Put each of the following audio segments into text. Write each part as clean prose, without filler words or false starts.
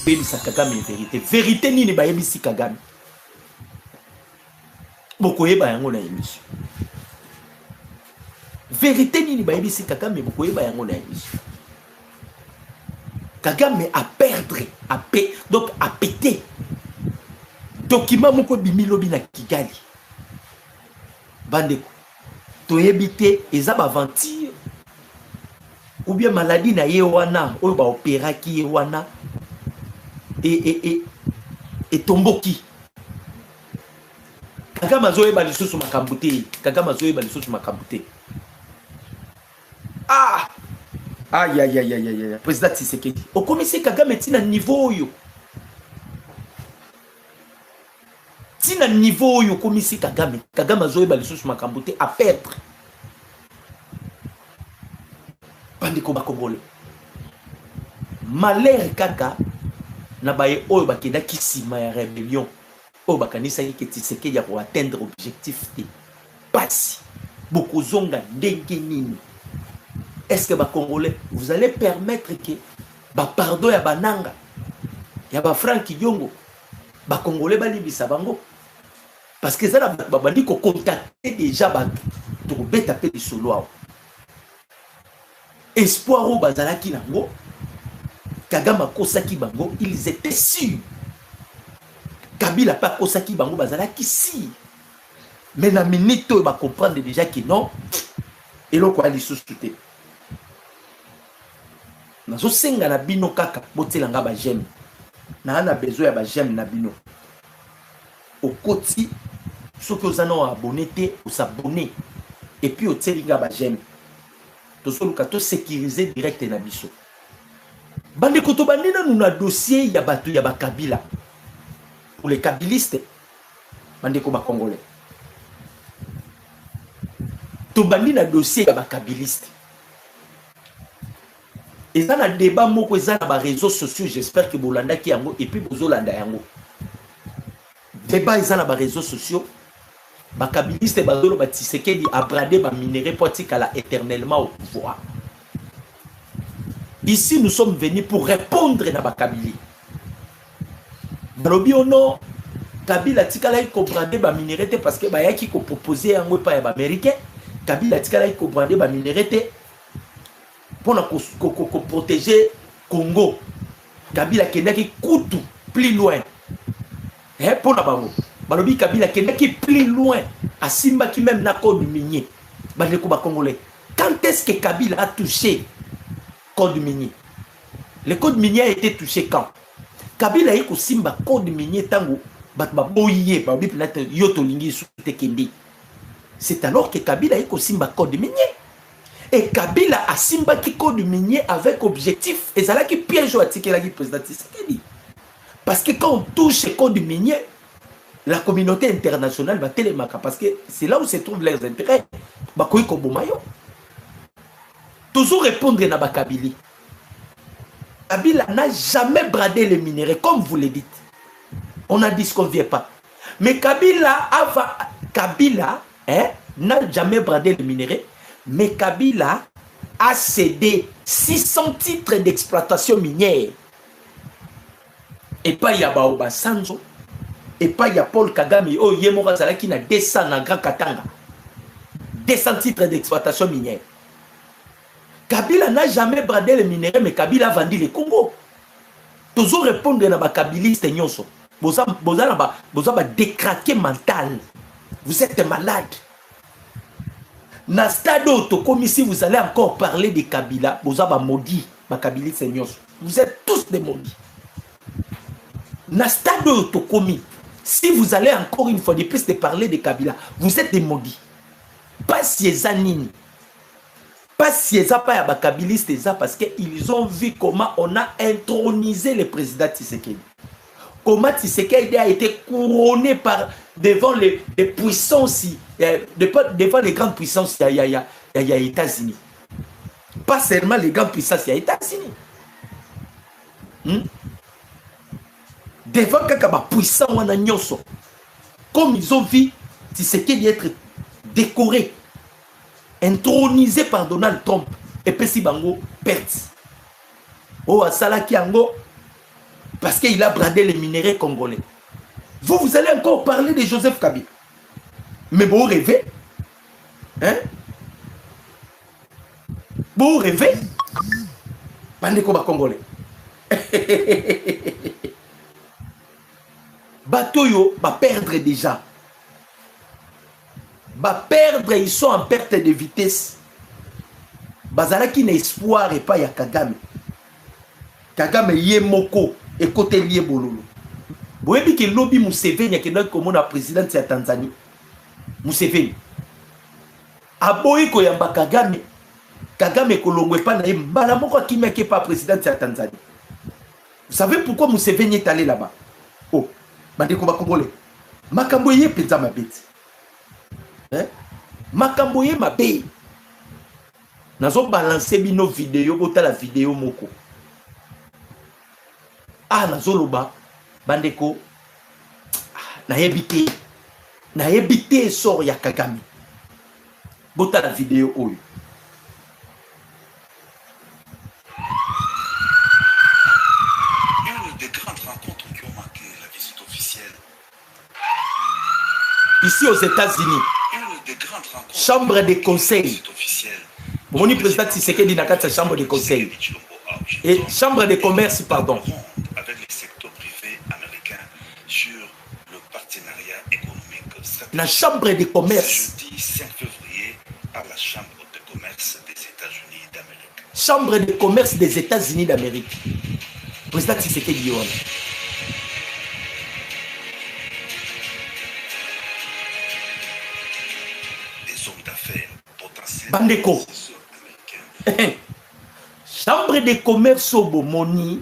Bebisa Kagame vérité. Vérité nini ba yebisi Kagame. Boko yeba yango na émission. Vérité nini ba yebisi Kagame boko yeba yango na émission. Kagame a perdre, donc a pété. Document moko bimilobi na Kigali. Bandeko. Toyebite eza ba aventure ou bien maladie na yewana oyo ba opéra ki yewana et tomboki. Kagame azoyeba lisusu makambo te. Kagame azoyeba lisusu makambo te. Ah! Aïe aïe aïe aïe aïe. Président Tshisekedi. Au commissaire Kagame tina niveau yo. Tina niveau yo commissaire Kagame. Kagame azoyeba lisusu makambo te à perdre. Bandeko bakongole. Malheur kaka na baye oyo bakenda kisima ya rébellion. Oyo bakanisa yeke Tshisekedi ya pour atteindre objectif te. Pasi. Beaucoup zonga ndenge nini. Est-ce que les Congolais, vous allez permettre que pardon ya bananga, ya ba Franck Yongo, les Congolais balibisa bango? Parce que ça va dire qu'on contacter déjà pour taper des solo. Espoir au bazalaki nango, Kagame kosaki bango, ils étaient sûrs. Kabila pas kosaki bango bazalaki si. Mais na minute il va comprendre déjà que non, et l'on quoi les sous-souter. Nazo senga na bino kaka botelanga ba j'aime. Na ana besoin ya ba j'aime na bino. Au koti ceux que vous en abonné ou s'abonner et puis au telinga ba j'aime. To soluka to sécuriser direct na biso. Bande koto bandina nous na dossier ya batu ya ba Kabila. Pour les kabilistes bande ko ba congolais. To bandina dossier ya ba kabiliste. Et ça, le débat, moko eza na ba réseaux sociaux, j'espère que bolanda ki yango et puis bozolanda yango. Débat eza na ba réseaux sociaux, ba kabiliste bazolo ba Tshisekedi a bradé ba minerai potikala éternellement au pouvoir. Ici, nous sommes venus pour répondre na ba Kabili. Balobi ono Kabila tikala ko bradé ba minerai te parce que ba yaki ko proposer yango pa ya ba américain. Kabila tikala ko bradé ba minerai te pour protéger Congo. Kabila kendaki kutu plus loin. Pour la bango. Balobi Kabila kendaki plus loin. À Simba qui même na code minier. Bandeko ba congolais. Quand est-ce que Kabila a touché code minier? Le code minier a été touché quand? Kabila yiko Simba code minier tango bat ba boyé ba bi plate yoto lingi su te kendi. C'est alors que Kabila yiko Simba code minier. Et Kabila a Simba qui code minier avec objectif. Et c'est là qui piège au ticket qui président Tshisekedi. Parce que quand on touche le code minier, la communauté internationale va télémarquer. Parce que c'est là où se trouvent leurs intérêts. Bakoui Kobomayo. Toujours répondre à Bakabili. Kabila n'a jamais bradé les minéraux, comme vous le dites. On n'a dit ce qu'on ne vient pas. Mais Kabila n'a jamais bradé les minéraux. Mais Kabila a cédé 600 titres d'exploitation minière. Et pas Yaba Obasanjo, et pas Y'a Paul Kagame, oh Yemora Zala qui n'a 200 dans Grand Katanga. 200 titres d'exploitation minière. Kabila n'a jamais bradé les minéraux, mais Kabila a vendu le Congo. Toujours répondre à ma kabiliste nyonso. Vous avez décraqué mental. Vous êtes malade. Dans ce stade comme ici, vous allez encore parler de Kabila. Vous avez maudit ma kabiliste nyonso. Vous êtes tous des maudits. Dans ce stade comme si vous allez encore une fois de plus de parler de Kabila, vous êtes des maudits. Pas si les anini. Pas si les pas ya bakabiliste parce qu'ils ont vu comment on a intronisé le président Tshisekedi. Comment Tshisekedi a été couronné devant les puissances, devant les grandes puissances, il y a États-Unis. Pas seulement les grandes puissances, il y a États-Unis. Devant quelqu'un puissant, on a nyonso. Comme ils ont vu Tshisekedi être décoré, intronisé par Donald Trump, et puis si bango perte. Oh, Asalaki Ango, parce qu'il a bradé les minéraux congolais. Vous allez encore parler de Joseph Kabila. Mais vous rêvez? Hein? Vous rêvez? Bandeko ba congolais. Batoyo va perdre déjà. Va perdre, ils sont en perte de vitesse. Bazalaki n'a espoir et pas ya Kagame. Kagame yé moko et côté lié bololo. Boyebi ke lobby Museveni qui est comme la présidente de Tanzanie. Museveni. Aboyi ko yamba Kagame. Kagame kolongwe pa na mbala moko akimia ke pas président de Tanzanie. Vous savez pourquoi Museveni est allé là-bas? Oh, bandeko ba congolais. Makambo yé penza mabeti. Hein? Makambo yé mabe. Nazo balancer bino vidéo bota la vidéo moko. Ah nazo loba bandeko na yebite sort ya Kagame. Bota la vidéo oyo. Une des grandes rencontres qui ont marqué la visite officielle. Ici aux États-Unis. Une des grandes rencontres. Chambre des conseils. Mon président Tshisekedi n'a qu'à sa chambre de conseil. Et chambre de commerce, pardon. Avec les secteurs privés américains sur le partenariat économique stratégique. La chambre de commerce. Jeudi 5 février à la chambre de commerce des États-Unis d'Amérique. Chambre de commerce des États-Unis d'Amérique. Président Tshisekedi Yohan. Des hommes d'affaires potentiels. Bandeko. Chambre de commerce au Bomoni,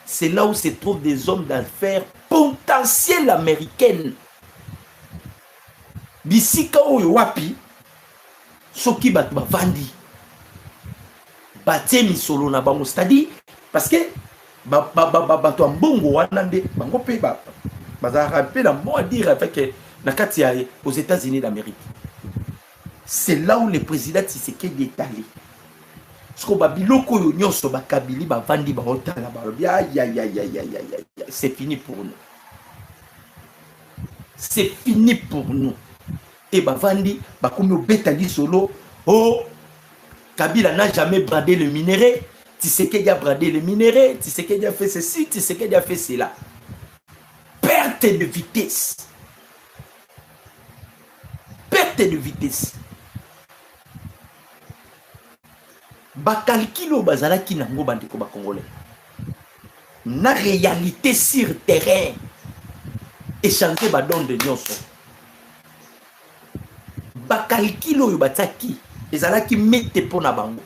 c'est là où se trouvent des hommes d'affaires potentiels américaines. Bisika oyo wapi, soki bat bavandi. Batie misolo na bango, c'est-à-dire, parce que bato mbongo wanande, bango pe bazara pe na mot à dire avec nakati aux États-Unis d'Amérique. C'est là où le président Tshisekedi est allé. Parce que babiloko yo nyonso bakabili bavandi baotala balobi c'est fini pour nous. C'est fini pour nous. Et bavandi bakomi obetali solo. Oh, Kabila n'a jamais bradé le minerai. Tshisekedi a bradé le minerai. Tshisekedi a fait ceci, Tshisekedi a fait cela. Perte de vitesse. Perte de vitesse. Bakalkilo bazalaki nango bandeko ba congolais. Na réalité sur terrain. Échanger badon de nyonso. Bakalkilo yo bataki. Ezalaki mette pona bango.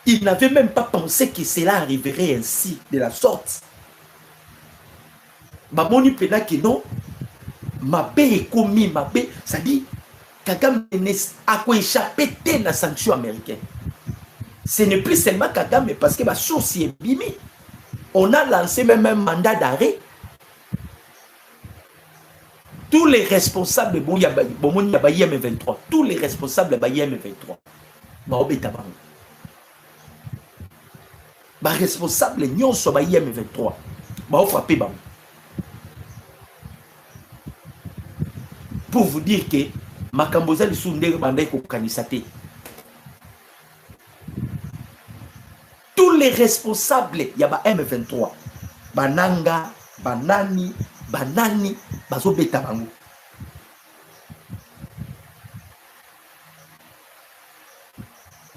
Il n'avait même pas pensé que cela arriverait ainsi, de la sorte. Baboni pena que non. Mabe ekomi mabe, ça dit Kagame a quoi échappé à la sanction américaine. Ce n'est plus seulement Kagame parce que ma source est bimi. On a lancé même un mandat d'arrêt. Tous les responsables de M23, tous les responsables de M23, les responsables de M23, frapper. Pour vous dire que Makamboza li Soundé bandai ko kanisate. Tous les responsables yaba M23 bananga banani bazo beta bango.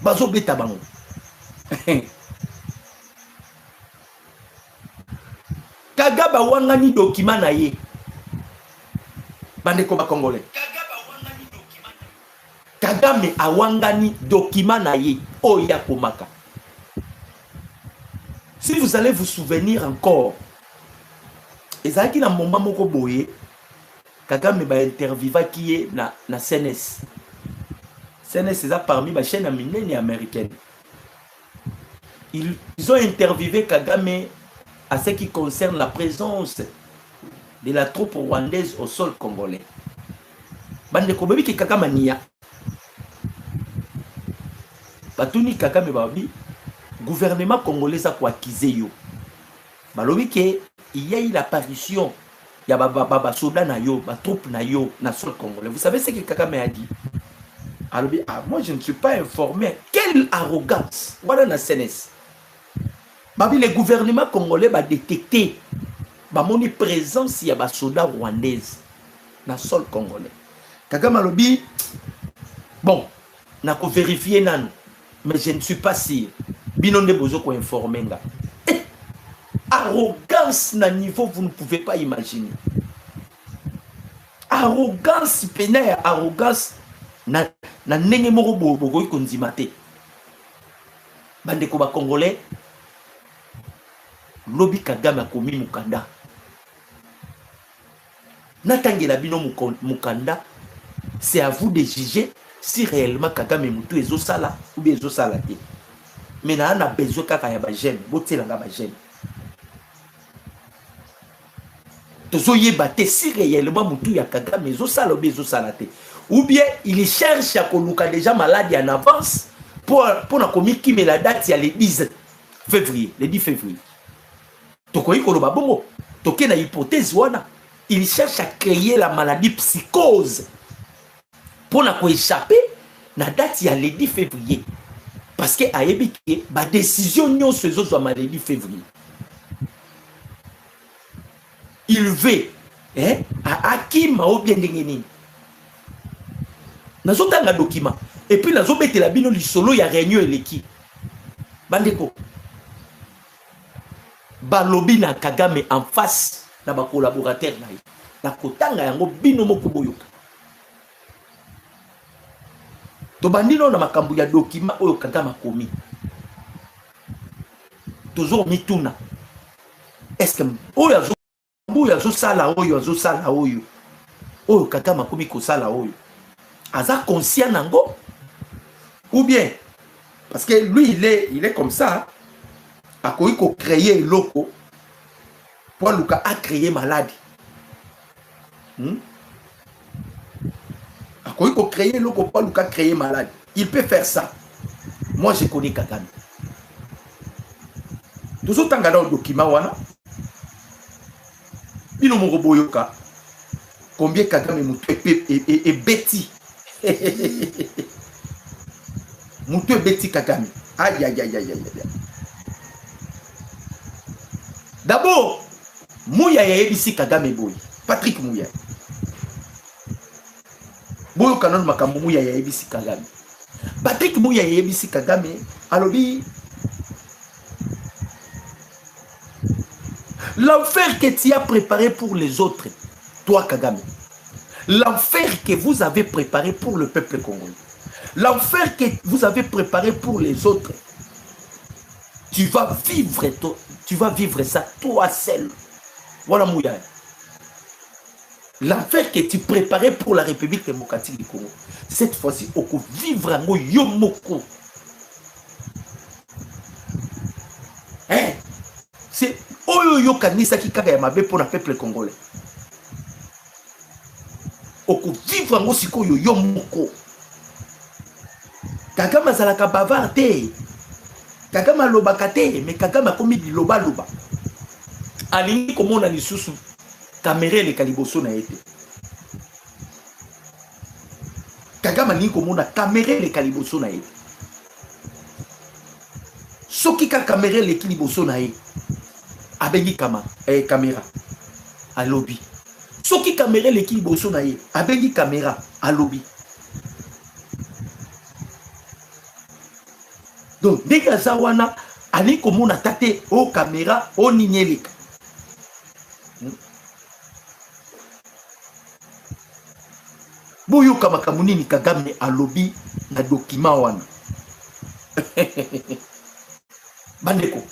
Bazo beta bango. Kagaba wangani document na ye. Bandeko ba congolais. Kagame awangani document na ye oya komaka. Si vous allez vous souvenir encore, ezaki na moment moko boye, Kagame ba interviewa qui est na CNS. CNS est parmi les chaînes américaines. Ils ont interviewé Kagame à ce qui concerne la présence de la troupe rwandaise au sol congolais. Bandeko babi ki Kagame niya. Batuni Kagame babi gouvernement congolais a acquisé yo. Balobi que il y a eu l'apparition, il y a soldat na yo, troupe na yo, na sol congolais. Vous savez ce que Kagame a dit? Alors, moi je ne suis pas informé. Quelle arrogance! Voilà la CNS. Le gouvernement congolais va détecter la présence de soldats rwandais dans le sol congolais. Kagame alobi, bon, je vais vérifier, mais je ne suis pas sûr. Binon de besoin qu'on informe. Arrogance na niveau, vous ne pouvez pas imaginer. Arrogance pénère, arrogance na nenge moko bogoy konzimate. Bandeko ba congolais, lobi Kagame akomi mukanda. Natangela bino mukanda, c'est à vous de juger si réellement Kagame mutu ezo sala ou bien ezo sala te. Mais na a besoin kaka ya ba jeune, botelanga ba jeune. Tozo yebate si réellement mutu ya Kagame ezo sala ou bien ezo sala te. Ou bien il cherche à koluka déjà malade en avance pour na komi ki me la date ya le 10 février, le 10 février. Tokoyi koloba bongo, toke na hypothèse wana. Il cherche à créer la maladie psychose pour na ko échapper na date ya le 10 février. Parce que a yebiki ba décision nyon se zo maladie février. Il veut à Akima ou bien ndengeni. Nazo tanga document et puis nazo betela bino lisolo ya réunion eleki. Bandeko. Balobi na Kagame en face na ba collaborateur na ye. Na kotanga yango bino moko boyoka. To bandino na makambu ya document oyo Kagame akomi. Toujours mituna. Est-ce que oyo azo sala oyo Kagame akomi ko sala oyo. Aza conscient nango ou bien parce que lui il est comme ça. A créé loco pour Luka a créé maladie. A créé loco pour Luka créer maladie. Il peut faire ça. Moi je connais Kagame. Toujours tant que dans le document wana. Bino mo boyoka. Combien Kagame mutu et bêti. Mutu bêti Kagame. Aïe aïe aïe aïe aïe. D'abord, Mouya yebisi Kagame boy. Patrick Mouya. Boyo kanon makambo Mouya yebisi Kagame. Patrick Mouya yebisi Kagame. Alobi. L'enfer que tu as préparé pour les autres, toi Kagame. L'enfer que vous avez préparé pour le peuple congolais. L'enfer que vous avez préparé pour les autres. Tu vas vivre ça toi seul. Voilà Mouya. L'enfer que tu préparais pour la République démocratique du Congo. Cette fois-ci, on peut vivre en Yomoko. Hein? C'est Oyo Kanisa qui kaka yamabe pour le peuple congolais. On peut vivre en Osiko Yomoko. Kagame zalaka bavarte. Kagame lobakate, mais Kagame a commis du loba. Alingi comme on a dit sous caméra les caliboso na été. Kagame alingi comme on a caméra les caliboso na été. Soki ka caméra les caliboso na été. Abengi kama caméra à lobby. Soki caméra les caliboso na été. Abengi caméra à lobby. Donc, dès que ça wana, ali comme on a tâté aux caméras, au nignelique. Boyo kamakamuni ni Kagame a lobby na document wana. Bandeko.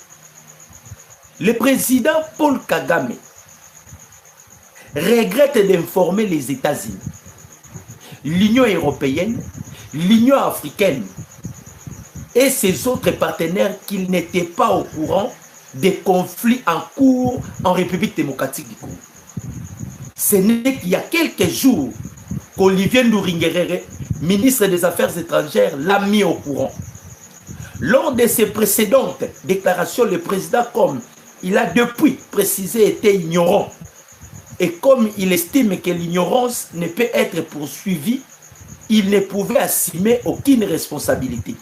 Le président Paul Kagame regrette d'informer les États-Unis, l'Union européenne, l'Union africaine et ses autres partenaires qu'ils n'étaient pas au courant des conflits en cours en République démocratique du Congo. Ce n'est qu'il y a quelques jours qu'Olivier Nduringerere, ministre des Affaires étrangères, l'a mis au courant. Lors de ses précédentes déclarations, le président, comme il a depuis précisé, été ignorant. Et comme il estime que l'ignorance ne peut être poursuivie, il ne pouvait assumer aucune responsabilité.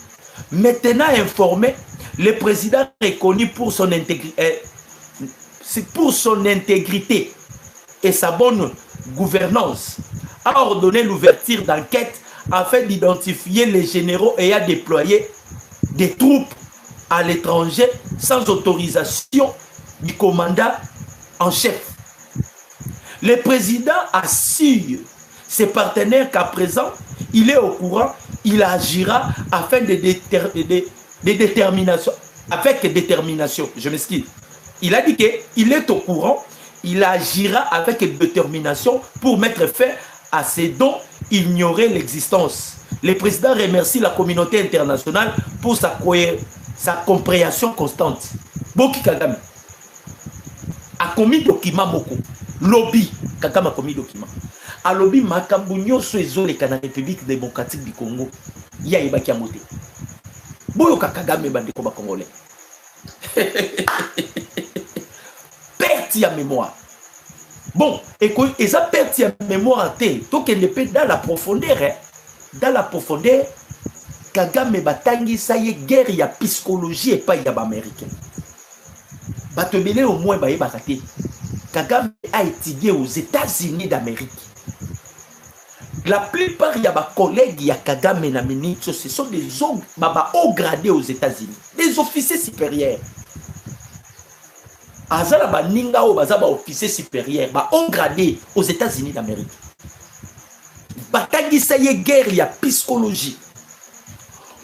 Maintenant informé, le président reconnu pour son intégrité et sa bonne gouvernance a ordonné l'ouverture d'enquête afin d'identifier les généraux ayant déployé des troupes à l'étranger sans autorisation du commandant en chef. Le président assure ses partenaires qu'à présent, il est au courant, il agira afin de détermination, avec détermination, je m'excuse. Il a dit qu'il est au courant, il agira avec détermination pour mettre fin à ces dont il ignorait l'existence. Le président remercie la communauté internationale pour sa compréhension constante. Boki Kagame a commis document moko. Lobby, Kagame a commis document. A lobby makambu nyonso ezoleka na République démocratique du Congo. Ya ibaki amote. Boyo Kagame bandeko ba Congolais. Perte ya mémoire. Bon, et ça perte ya mémoire té, donc elle n'est pas dans la profondeur, hein. Dans la profondeur, Kagame batangi ça y est guerre ya psychologie et pas ya ba américain. Batebele au moins ba yebakate. Kagame a étudié aux États-Unis d'Amérique. La plupart de mes collègues ya Kagame na ministre, ce sont des hommes hauts gradés aux États-Unis, des officiers supérieurs. Azala ba ninga o bazaba officier supérieur, ba haut gradé aux États-Unis d'Amérique. Batagi ça y est guerre ya psychologie.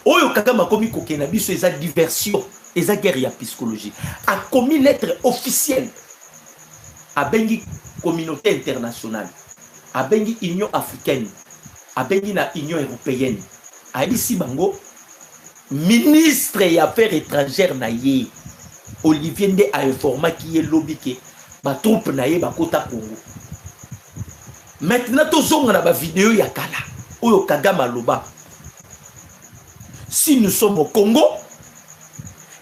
Oyo Kagame a commis kokena biso eza diversion, eza guerre ya psychologie. A commis lettre officielle a bengi communauté internationale, a bengi Union africaine, a bengi na Union européenne. A ici bango ministre des affaires étrangères na ye Olivier Ndé a informé qui est lobby que ba troupe na ye ba kota Congo. Maintenant tozonga na ba vidéo ya kala oyo Kagame loba. Si nous sommes au Congo,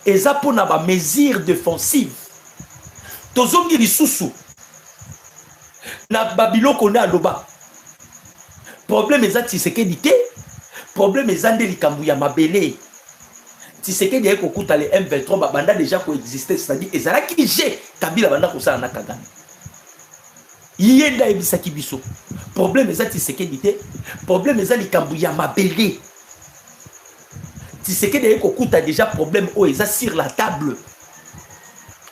et ça pour na ba mesure défensive. Tozongi lisusu na Babylone qu'on a loba. Problème est Tshisekedi te, problème est Zande likambu ya mabele. Tshisekedi yeko kuta le M23 banda déjà coexister, c'est-à-dire ezala ki j'ai Kabila banda ko sala na Kagame. Yenda ebisaki biso. Problème est Tshisekedi te, problème est likambu ya mabele. Tshisekedi yeko kuta déjà problème o eza sur la table.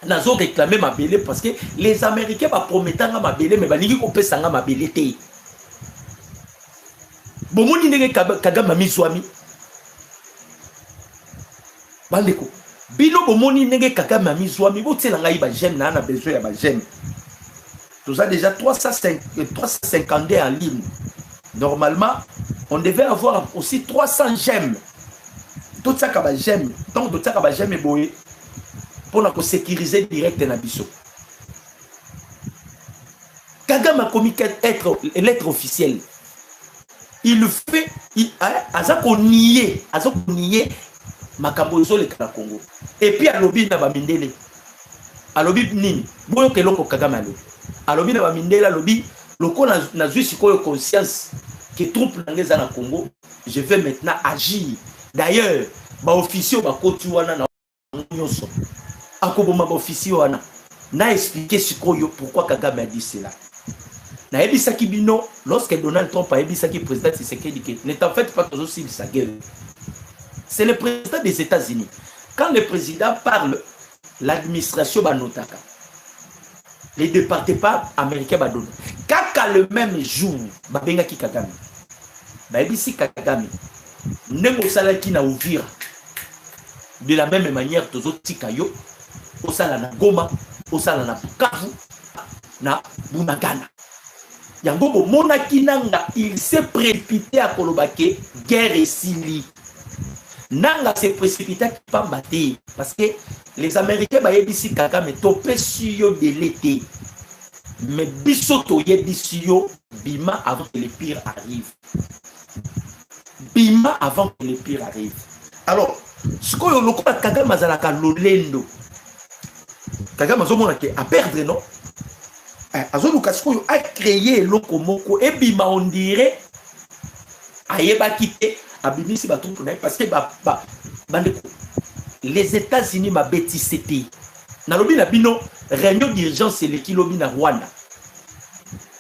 Nazo réclamer ma belé parce que les Américains va promettant ma belé mais balingi ko pesanga ma belé te. Bomoni ndenge Kagame miswami. Bandeko. Bino bomoni ndenge Kagame miswami botsela ngai ba j'aime na na besoin ya ba j'aime. Tout ça déjà 352 en ligne. Normalement, on devait avoir aussi 300 j'aime. Tout ça ka ba j'aime. Donc tout ça ka ba j'aime boye. Pour nous sécuriser direct na biso. Kagame a commis l'être officiel. Il fait, a nié makambo zo le Congo. Et puis à lobby na ba mindele. A lobby nini? Boyo ke loko Kagame alo. A lobby na ba mindele a lobby loko na zui sikoyo conscience que troupe nangeza na Congo, je vais maintenant agir. D'ailleurs, ba officier ba kotu wana na nyonso. Akoboma ba officier wana na expliquer sikoyo pourquoi Kagame a dit cela. Na ebisaki bino lorsque Donald Trump a ebisaki président Tshisekedi que ne t'en faites pas toujours si sa guerre. C'est le président des États-Unis. Quand le président parle, l'administration va notaka. Les départements américains va donner. Kaka le même jour, ba bengaki Kagame. Ba ebisi Kagame. Ndemo salaki na Uvira. De la même manière, tozo tikayo, osala na Goma, osala na Bukavu, na Bunagana. Yango bo monaki nanga, il s'est précipité à Kolobake, guerre et sili. Nanga s'est précipité à Pambate, parce que les Américains ba yebisi Kagame topé suyo de l'été. Mais bisoto yebisi yo bima avant que le pire arrive. Bima avant que le pire arrive. Alors, sikoyo lokola Kagame azalaka lolendo Kagame azomona ke a perdre non azoluka sikoyo a créer eloko moko ebima on dirait ayeba kité abimisi batuntu na parce que bandeko les États-Unis ma bêtisité na lobi na bino réunion d'urgence eleki lobi na Rwanda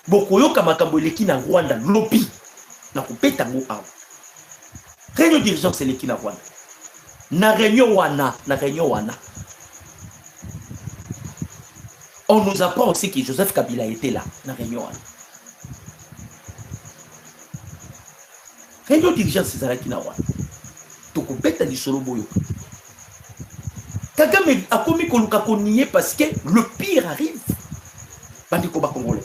bokoyoka makambo eleki na Rwanda lobi na kopeta ngo awa réunion d'urgence eleki na Rwanda na réunion wana on nous apprend aussi que Joseph Kabila était là na réunion wana réunion d'urgence ezalaki na Rwanda tokopeta lisolo boyo Kagame a commis koluka konier parce que le pire arrive bandiko ba congolais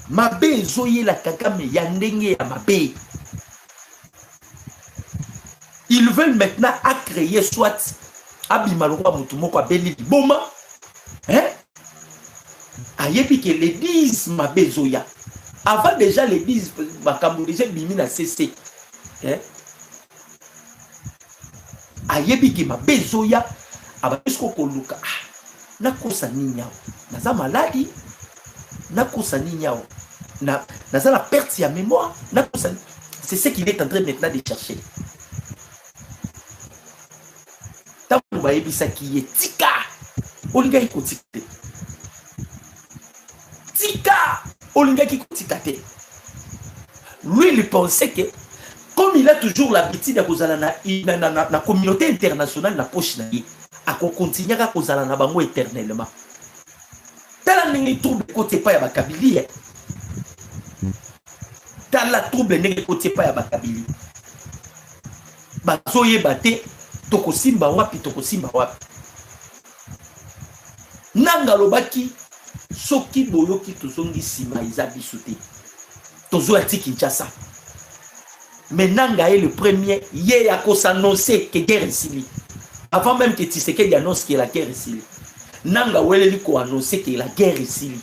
mabe ezoye la Kagame ya ndenge ya mabe. Ils veulent maintenant à créer soit Abimalwa Mutumoko Beli Boma, hein? Ayebi que les 10 mabezoya. Avant déjà les 10 Makambourije Bimina CC, hein? Ayebi que mabezoya abasko koluka. Nakosa ninyao. Naza maladi. Nakosa ninyao. Naza la perte ya mémoire. Nakosa. C'est ce qu'il est en train maintenant de chercher. Tant bayebisa qui est tika olinga iko tikate tika olinga qui tika te. Lui il pensait que comme il a toujours l'habitude de kozala na communauté internationale na poche na ye ako continuer à kozala na bango éternellement tala ningi trouble côté pa ya bakabili tala trouble ningi côté pa ya bakabili bazoye bate toko simba wapi nanga lobaki soki boyoki tozongi sima iza bisote tozo ati Kinshasa mais nanga est le premier hier à s'annoncer que guerre ici avant même que Tshisekedi annonce que la guerre ici nanga weleli ko annoncer que la guerre ici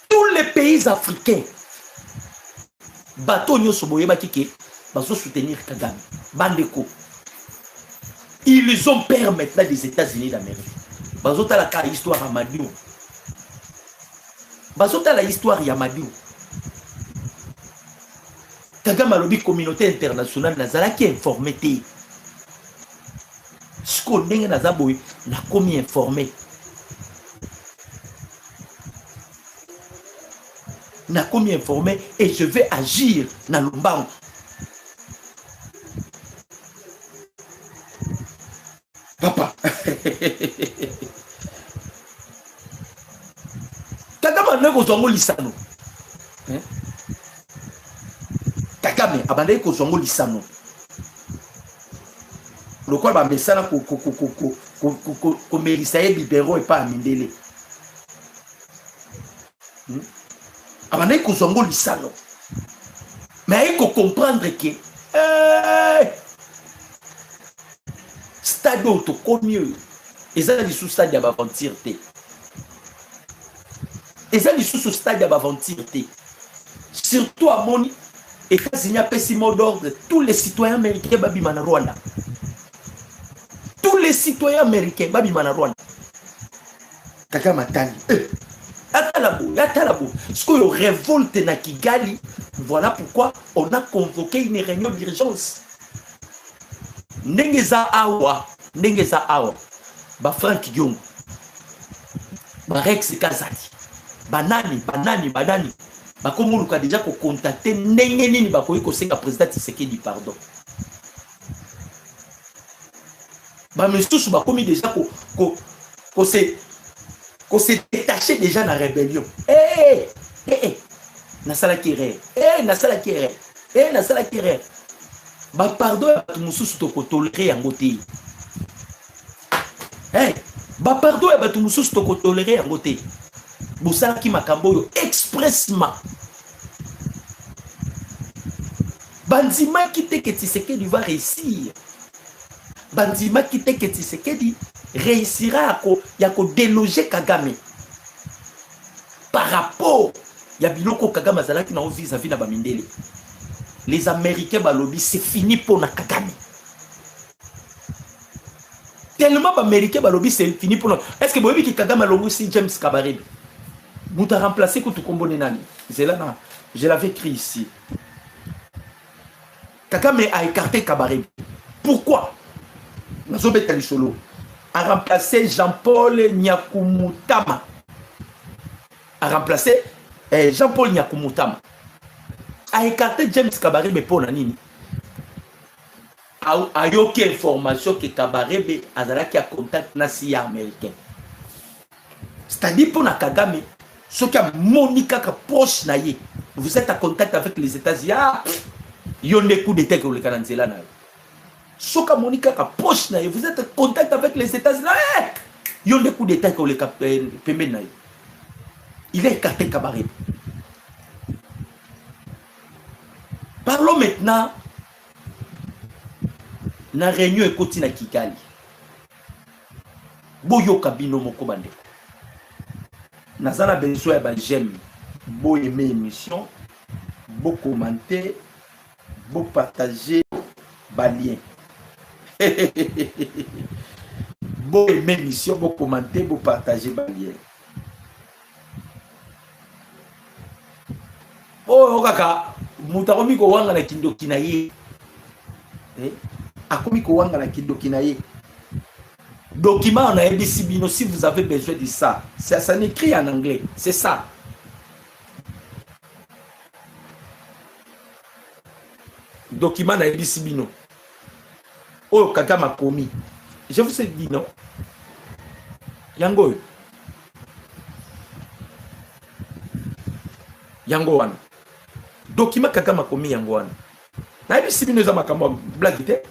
tous les pays africains bateau nyoso boyebaki ke bazo soutenir Kagame bandeko ils ont peur maintenant des États-Unis d'Amérique bazo tala ka histoire ya Madiou bazo tala histoire ya Madiou Kagame alobi communauté internationale nazalaki informé te siko ndenge nazaboy na komi informé et je vais agir na lombango. Papa. Kagame ne kozongo lisano. Kagame abandai kozongo lisano. Lokola ba mesana ko merisaye libéraux et pas amindele. Abandai kozongo lisano. Mais il faut comprendre que stade auto comme mieux et ça dit sous stade d'aventure té et ça dit sous stade d'aventure té surtout à mon États-Unis a payé mot d'ordre tous les citoyens américains babimana Rwanda babimana Rwanda Kagame atali Atalabo ce qu'on révolte na Kigali. Voilà pourquoi on a convoqué une réunion d'urgence. Nengeza awa ba Frank Dion ba Rex Kazati banani ba komuluka déjà ko contacter ndenge nini ba koyi ko senga président Tshisekedi pardon ba monsieur ba komi déjà ko se détacher déjà na rébellion nasala kire ba pardon ya batu mususu toko tolérer yango te ba pardon ya batu mususu toko tolérer yango te bosala ki makambo yo expressement bandima kite ke Tshisekedi va réussir bandima kite ke Tshisekedi réussira ya ko déloger Kagame par rapport ya biloko Kagame azalaki na vis-à-vis na bamindele les Américains balobi c'est fini pour na Kagame. Tellement Américains balobi c'est fini pour. Est-ce que vous voyez que Kagame a logo c'est James Kabarebe? Vous t'avez remplacé que tu combonnes nani. C'est là, je l'avais écrit ici. Kagame a écarté Kabarebe. Pourquoi? Nazobeta Lisolo a remplacé Jean-Paul Nyakumutama. A remplacé Jean-Paul Nyakumutama. A écarté James Kabarebe pour Nanini. A eu aucune information que Kabarebe a qui a contact na CIA américain. C'est-à-dire pour Kagame, ce qui a Monica proche naïe, vous êtes en contact avec les États-Unis. Il y a des coups d'état que vous les canadiens là. Ce qui a Monica proche naïe, vous êtes en contact avec les États-Unis. Il y a des coups d'état que vous les canadiens naïe. Il a écarté Kabarebe. Parlons maintenant na réunion ekoti na Kigali. Boyo kabino moko bande. Nazana besoin ba j'aime, bo aimer émission, bo commenter, bo partager ba lien. Bo aimer émission, bo commenter, bo partager ba lien. Oh kaka, mutakomi ko wanga na kindoki na ye. Akomi ko wanga na kindoki na ye. Document en ABC Bino, si vous avez besoin de ça, ça n'écrit en anglais, c'est ça. Document en ABC Bino. Oh, Kagame a commis. Je vous ai dit non. Yango. Yango wana. Document Kagame a commis Yango wana. Na ABC Bino za makambo blague.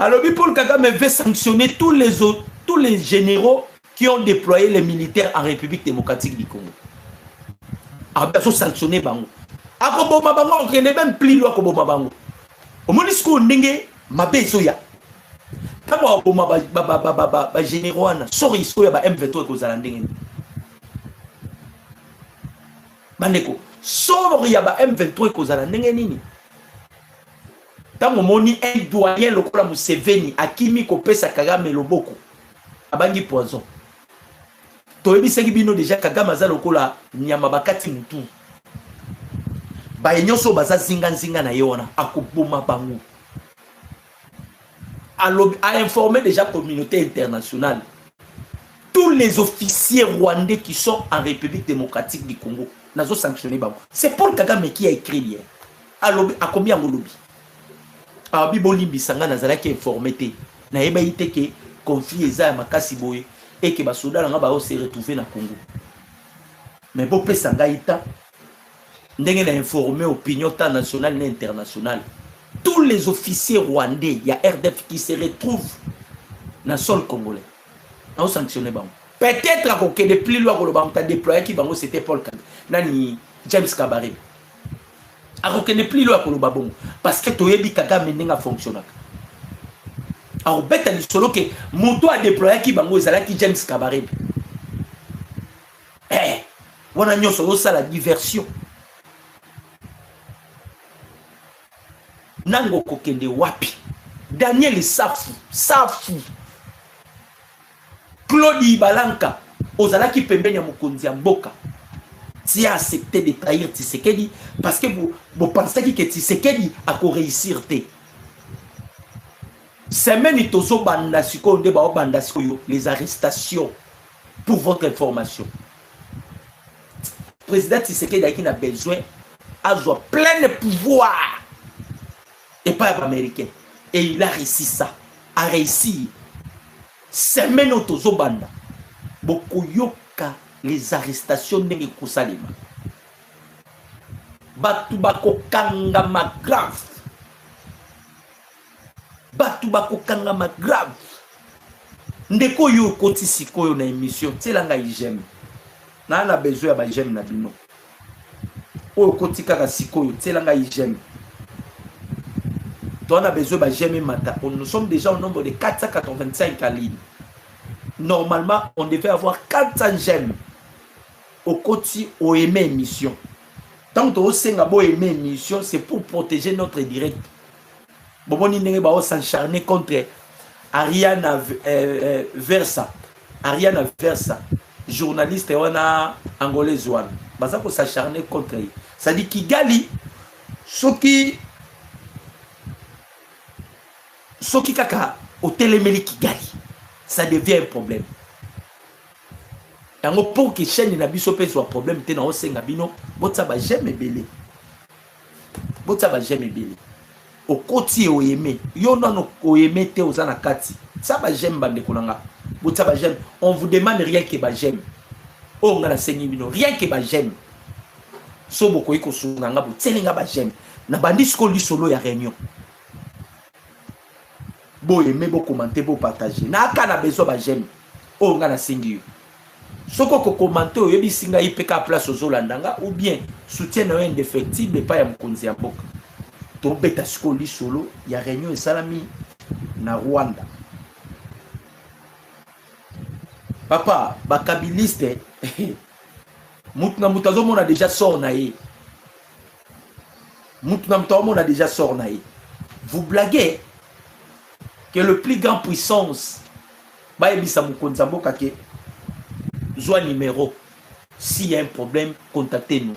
Alors, Paul Kagame veut sanctionner tous les généraux qui ont déployé les militaires en République démocratique du Congo. Alors, ils ont sanctionné Bango. Akoboma Bango, on ne même plus loi Koboma Bango. Au moins, ce qu'on dit, ma besoya. Quand on a généraux, sorry, il y a M23 qui est Bandeko, sorry, il y a M23 qui est tant moni un doyen lokola Museveni akimi kopesa Kagame loboko abangi poison toyebi seki bino déjà Kagame aza lokola nyama bakati mutu ba enyoso baza zinga na yona akoboma bango a informé déjà la communauté internationale, tous les officiers rwandais qui sont en République démocratique du Congo nazo sanctionné bango. C'est Paul Kagame qui a écrit hier a combien de lobby. Ah, Bibolimbi Sanga Nazaraki informé na yeba ite ke conflit eza makasi boye et que basoda nga ba se retrouver na Congo. Mais bo pesa nga ita ndenge na informé opinion nationale et internationale. Tous les officiers rwandais, il y a RDF qui se retrouvent dans le sol congolais. On a sanctionné bango. Peut-être que depuis loi que le déployé qui bango c'était Paul Kagame, nani James Kabarebe. Alors que ne plus loin que le babon parce que Toyebi Kagame n'a pas fonctionné. Alors bête à solo que moto a déployé qui bango ezala qui James Kabarebe. Eh, on a mis sur ça la diversion. Nango kokende wapi. Daniel Safu. Claude Ibalanka ozala qui pembenya mokonzi ya mboka. Tu as accepté de trahir Tshisekedi parce que vous pensez que Tshisekedi a réussir. Semaine tozo banda siko nde ba banda siko les arrestations pour votre information. Le président Tshisekedi qui a besoin a plein de pouvoir et pas américain et il a réussi ça, a réussi. Semaine tozo banda beaucoup yoka les arrestations de Kosalima. Batubako kangama grave. Batubako kangama grave. Ndeko yo koti sikoyo na émission. Tselanga igem. Na na besoin ba igem na bino. O koti kaka sikoyo. Tselanga igem. On a besoin ba igem mata. Nous sommes déjà au nombre de 485 en ligne. Normalement, on devait avoir 400 gemmes au côté au aimé émission. tant que vous avez aimé mission, c'est pour protéger notre direct. Bon, on va s'acharner contre Ariana Versa. Ariana Versa, journaliste angolaise. On va s'acharner contre elle. Ça dit Kigali, ce qui kaka au téléméli Kigali, ça devient un problème. Et pour que chaîne na biso pe soit problème te na o senga bino botsa ba j'aime belé. Botsa ba j'aime belé. Au côté o aimé, yo non o aimé te ozana kati. Ça ba j'aime bande konanga. Botsa ba j'aime, on vous demande rien que ba j'aime. O ngana sengi bino, rien que ba j'aime. So boko iko sunanga bo tselinga ba j'aime. Na bandisco li solo ya réunion. Bo aimer, bo commenter, bo partager. Na ka na besoin ba j'aime. O ngana sengi yo. Ce que vous commentez, vous avez dit que place aux Olandanga ou bien soutien indéfectible pas à Mkonzi ya Mboka. Donc, beta skoli solo, il y a réunion et salami na Rwanda. Papa, bakabiliste, Moutna on a déjà sort naïe. Moutna on a déjà sort naïe. Vous blaguez que le plus grand puissance, bah ebisa Mkonzi ya Mboka ke soit numéro. S'il y a un problème, contactez-nous.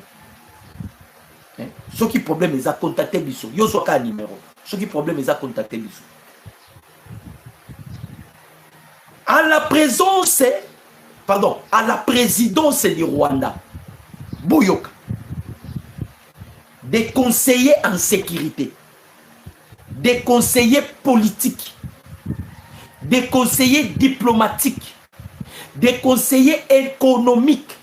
Ce qui problème, ils ont contacté Bissou. Yo soit un numéro. Ce qui problème, ils ont contacté Bissou. À la présence, pardon, à la présidence du Rwanda, Boyoka, des conseillers en sécurité, des conseillers politiques, des conseillers diplomatiques, des conseillers économiques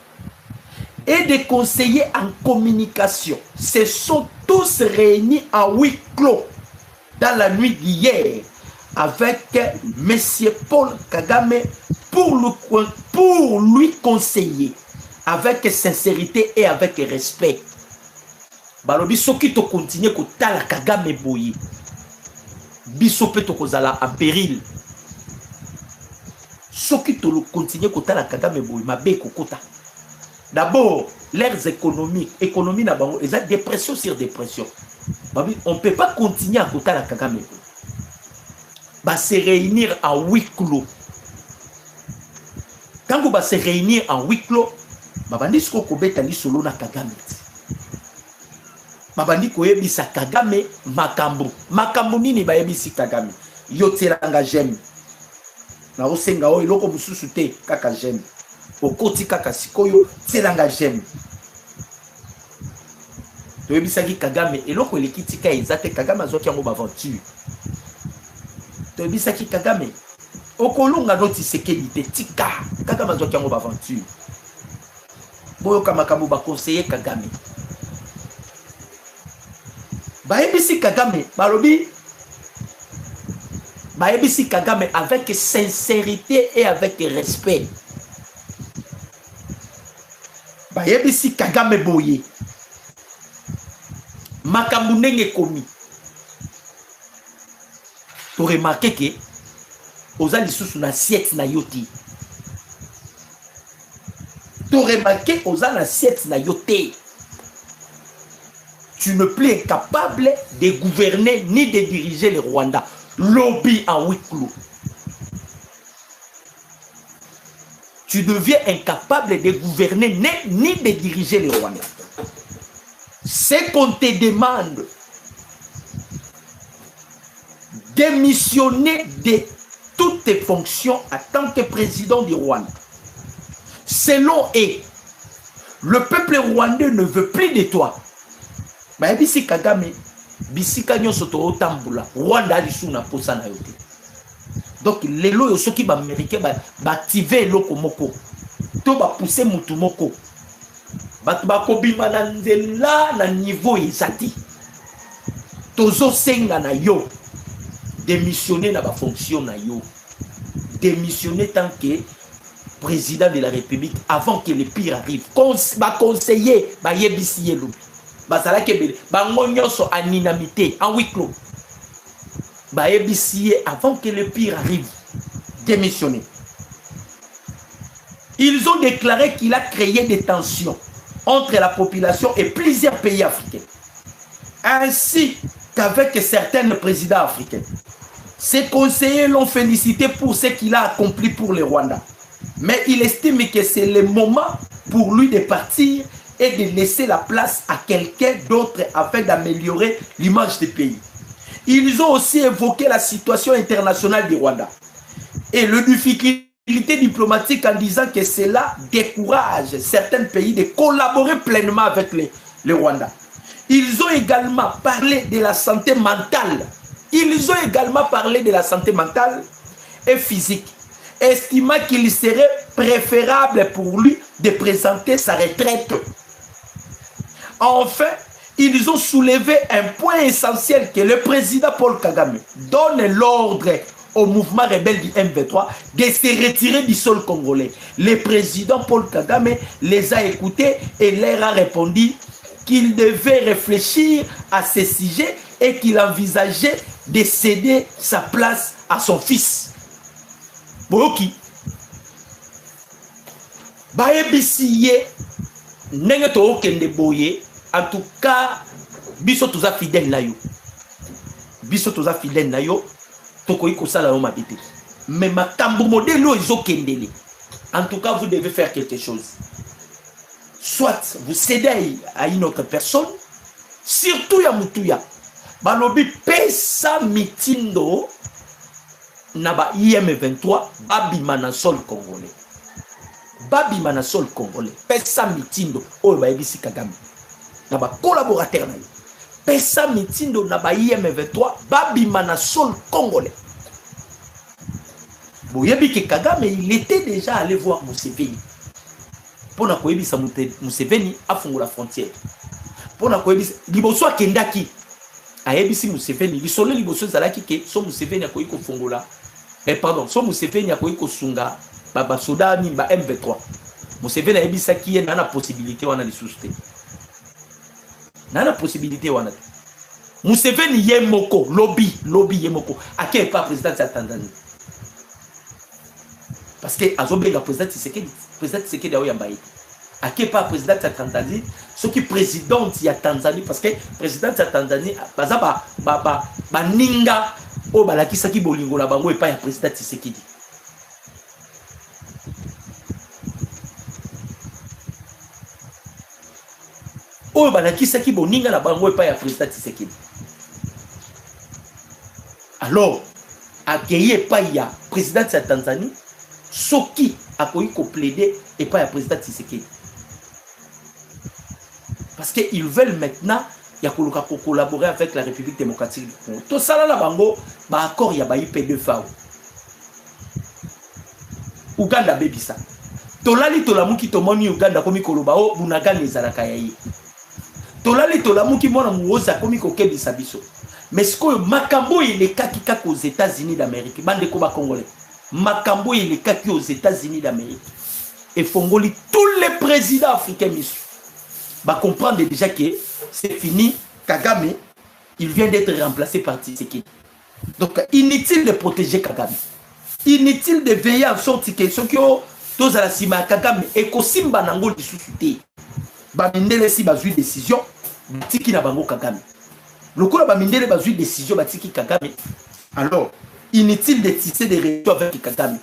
et des conseillers en communication se sont tous réunis en huis clos dans la nuit d'hier avec M. Paul Kagame pour lui conseiller avec sincérité et avec respect. Balobi soki to continue ko tala Kagame boyi. Biso pe to kozala en péril. Ce qui te continue à la Kagame Boui, ma bé kokota. D'abord, leurs économiques, économie n'a pas, ils ont dépression sur dépression. On ne peut pas continuer à côté la Kagame Boui. Va se réunir en huis clos. Quand vous va se réunir en huis clos, babandi sko kobeta ni solo na Kagame. Babandi ko yebisa Kagame makambo. Makambo nini ba yebisi Kagame. Yo telanga j'aime. Na osenga o iloko mususu te kaka j'aime. Okoti kaka sikoyo telanga j'aime. To yebisaki Kagame eloko elekitika ezate Kagame azoki yango baventure. To yebisaki Kagame okolonga noti sécurité tika Kagame azoki yango baventure. Boyoka makambo ba conseiller Kagame. Ba yebisi Kagame balobi Baebisi Kagame avec sincérité et avec respect. Baebisi Kagame boye. Makambu ndenge komi. Tu remarques que oza lisusu na assiette na yoti. Tu remarques oza na assiette na yote. Tu ne plus incapable de gouverner ni de diriger le Rwanda. Lobby en huis clos. Tu deviens incapable de gouverner ni de diriger le Rwanda. C'est qu'on te demande démissionner de toutes tes fonctions en tant que président du Rwanda. Selon eux, le peuple rwandais ne veut plus de toi. Mais Bisi Kagame, Bisika nyoso to otambula, Rwanda lisu na posa na yote. Donc les lois soki ba américain ba activer loko moko. To ba pousser mutu moko. Ba ko bima na nzela na niveau ezati. Tozo senga na yo démissionner na ba fonction na yo. Démissionner tant que président de la République avant que le pire arrive. Ba conseiller ba yebisi yelo. Basala kebele ba ngonyoso en inamité en huis clos. Ba yebisi avant que le pire arrive. Démissionner. Ils ont déclaré qu'il a créé des tensions. entre la population et plusieurs pays africains, ainsi qu'avec certains présidents africains. Ses conseillers l'ont félicité pour ce qu'il a accompli pour le Rwanda. Mais il estime que c'est le moment pour lui de partir et de laisser la place à quelqu'un d'autre afin d'améliorer l'image du pays. Ils ont aussi évoqué la situation internationale du Rwanda et les difficultés diplomatiques en disant que cela décourage certains pays de collaborer pleinement avec le Rwanda. Ils ont également parlé de la santé mentale. Ils ont également parlé de la santé mentale et physique, estimant qu'il serait préférable pour lui de présenter sa retraite. Enfin, ils ont soulevé un point essentiel que le président Paul Kagame donne l'ordre au mouvement rebelle du M23 de se retirer du sol congolais. Le président Paul Kagame les a écoutés et leur a répondu qu'il devait réfléchir à ce sujet et qu'il envisageait de céder sa place à son fils. Boyoki. Baebisiye ndenge to okende boye. En tout cas, biso toza fidèle na yo. Biso toza fidèle na yo. Toko iko sala yo mabite. Mais makambo modelo ezokendele. En tout cas, vous devez faire quelque chose. Soit vous cédez à une autre personne, surtout ya mutuya. Balobi pesa mitindo na ba IM23 babima na sol congolais. Babima na sol congolais. Pesa mitindo oyo ba ebisi Kagame. Na ba collaborateur na yo. Pesa mitindo na ba IM23 babima na sol congolais. Boyebi ke Kagame il était déjà allé voir Museveni. Pona koyebisa Museveni afungola frontière. Pona koyebisa liboso akendaki ayebisi Museveni lisolo liboso zalaki ke so Museveni akoyi kofungola so Museveni akoyi kosunga baba soda ni ba M23. Museveni ayebisa ki ye na possibilité wana lisusu te. Na possibilité wana te. Museveni ye moko lobby ye moko ake pas président de Tanzanie. Parce que azobenga président Tshisekedi a oyamba ite. Ake pas président de Tanzanie, ce qui président de Tanzanie parce que président de Tanzanie baza ba ninga o balakisa ki bolingo la bango et pas ya président Tshisekedi. O balakisa ki boninga la bango et pas ya président Tshisekedi. Alors, akeye pas ya président de Tanzanie Soki a plaider et pas le président Tshisekedi. Parce qu'ils veulent maintenant collaborer avec la République démocratique du Congo. Tout ça là, bango, ba accord ya ba IP2 FAO. Uganda bebisa. Tolali tolamuki tomoni Uganda komi koloba o bunagani ezalaka yayi. Tolali tolamuki mona muoza komi kokebisa biso. Mais ce que makambo il est kaka aux États-Unis d'Amérique, bande ko ba congolais. Makambo il est kaki aux États-Unis d'Amérique. Et Fongoli, tous les présidents africains va comprendre déjà que c'est fini. Kagame, il vient d'être remplacé par Tshisekedi. Donc, inutile de protéger Kagame. Inutile de veiller en sorte que ceux qui ont tous à la cima Kagame et Kosimba Nango de susciter. Bamindele si bazui décision, Tiki na bango Kagame. Le coup la Bamindele bazui décision, Tiki Kagame. Alors, inutile de tisser des réseaux avec Kagame.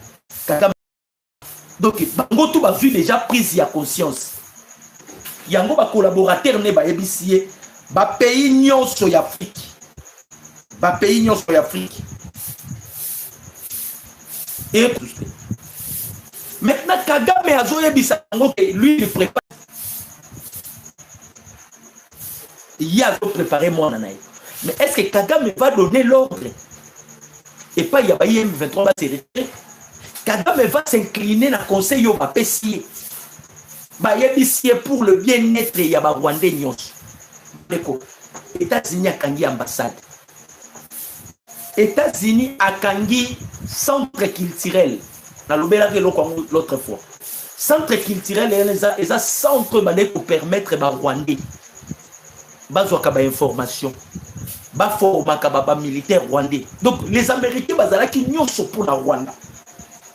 Donc, bango tout bazui déjà prise à conscience. Yango ba collaborateur ne ba ebisier ba pays nyonso ya Afrique. Ba pays nyonso ya Afrique. Et maintenant Kagame azoye bisango que lui il prépare. Il y a préparé moi nanaï. Mais est-ce que Kagame va donner l'ordre? Et pas il y a pas M23 va se retirer. Kagame va s'incliner dans le conseil au PCA. Pour le bien-être il y a ba Rwandais nyonso. États-Unis a kangi ambassade. États-Unis a kangi centre culturel. Dans l'autre fois. Centre culturel et ça centre pour permettre ba Rwandais. Bazwaka ba information. Ba formaka ba militaire rwandais. Donc les Américains bazalaki nyonso pour la Rwanda.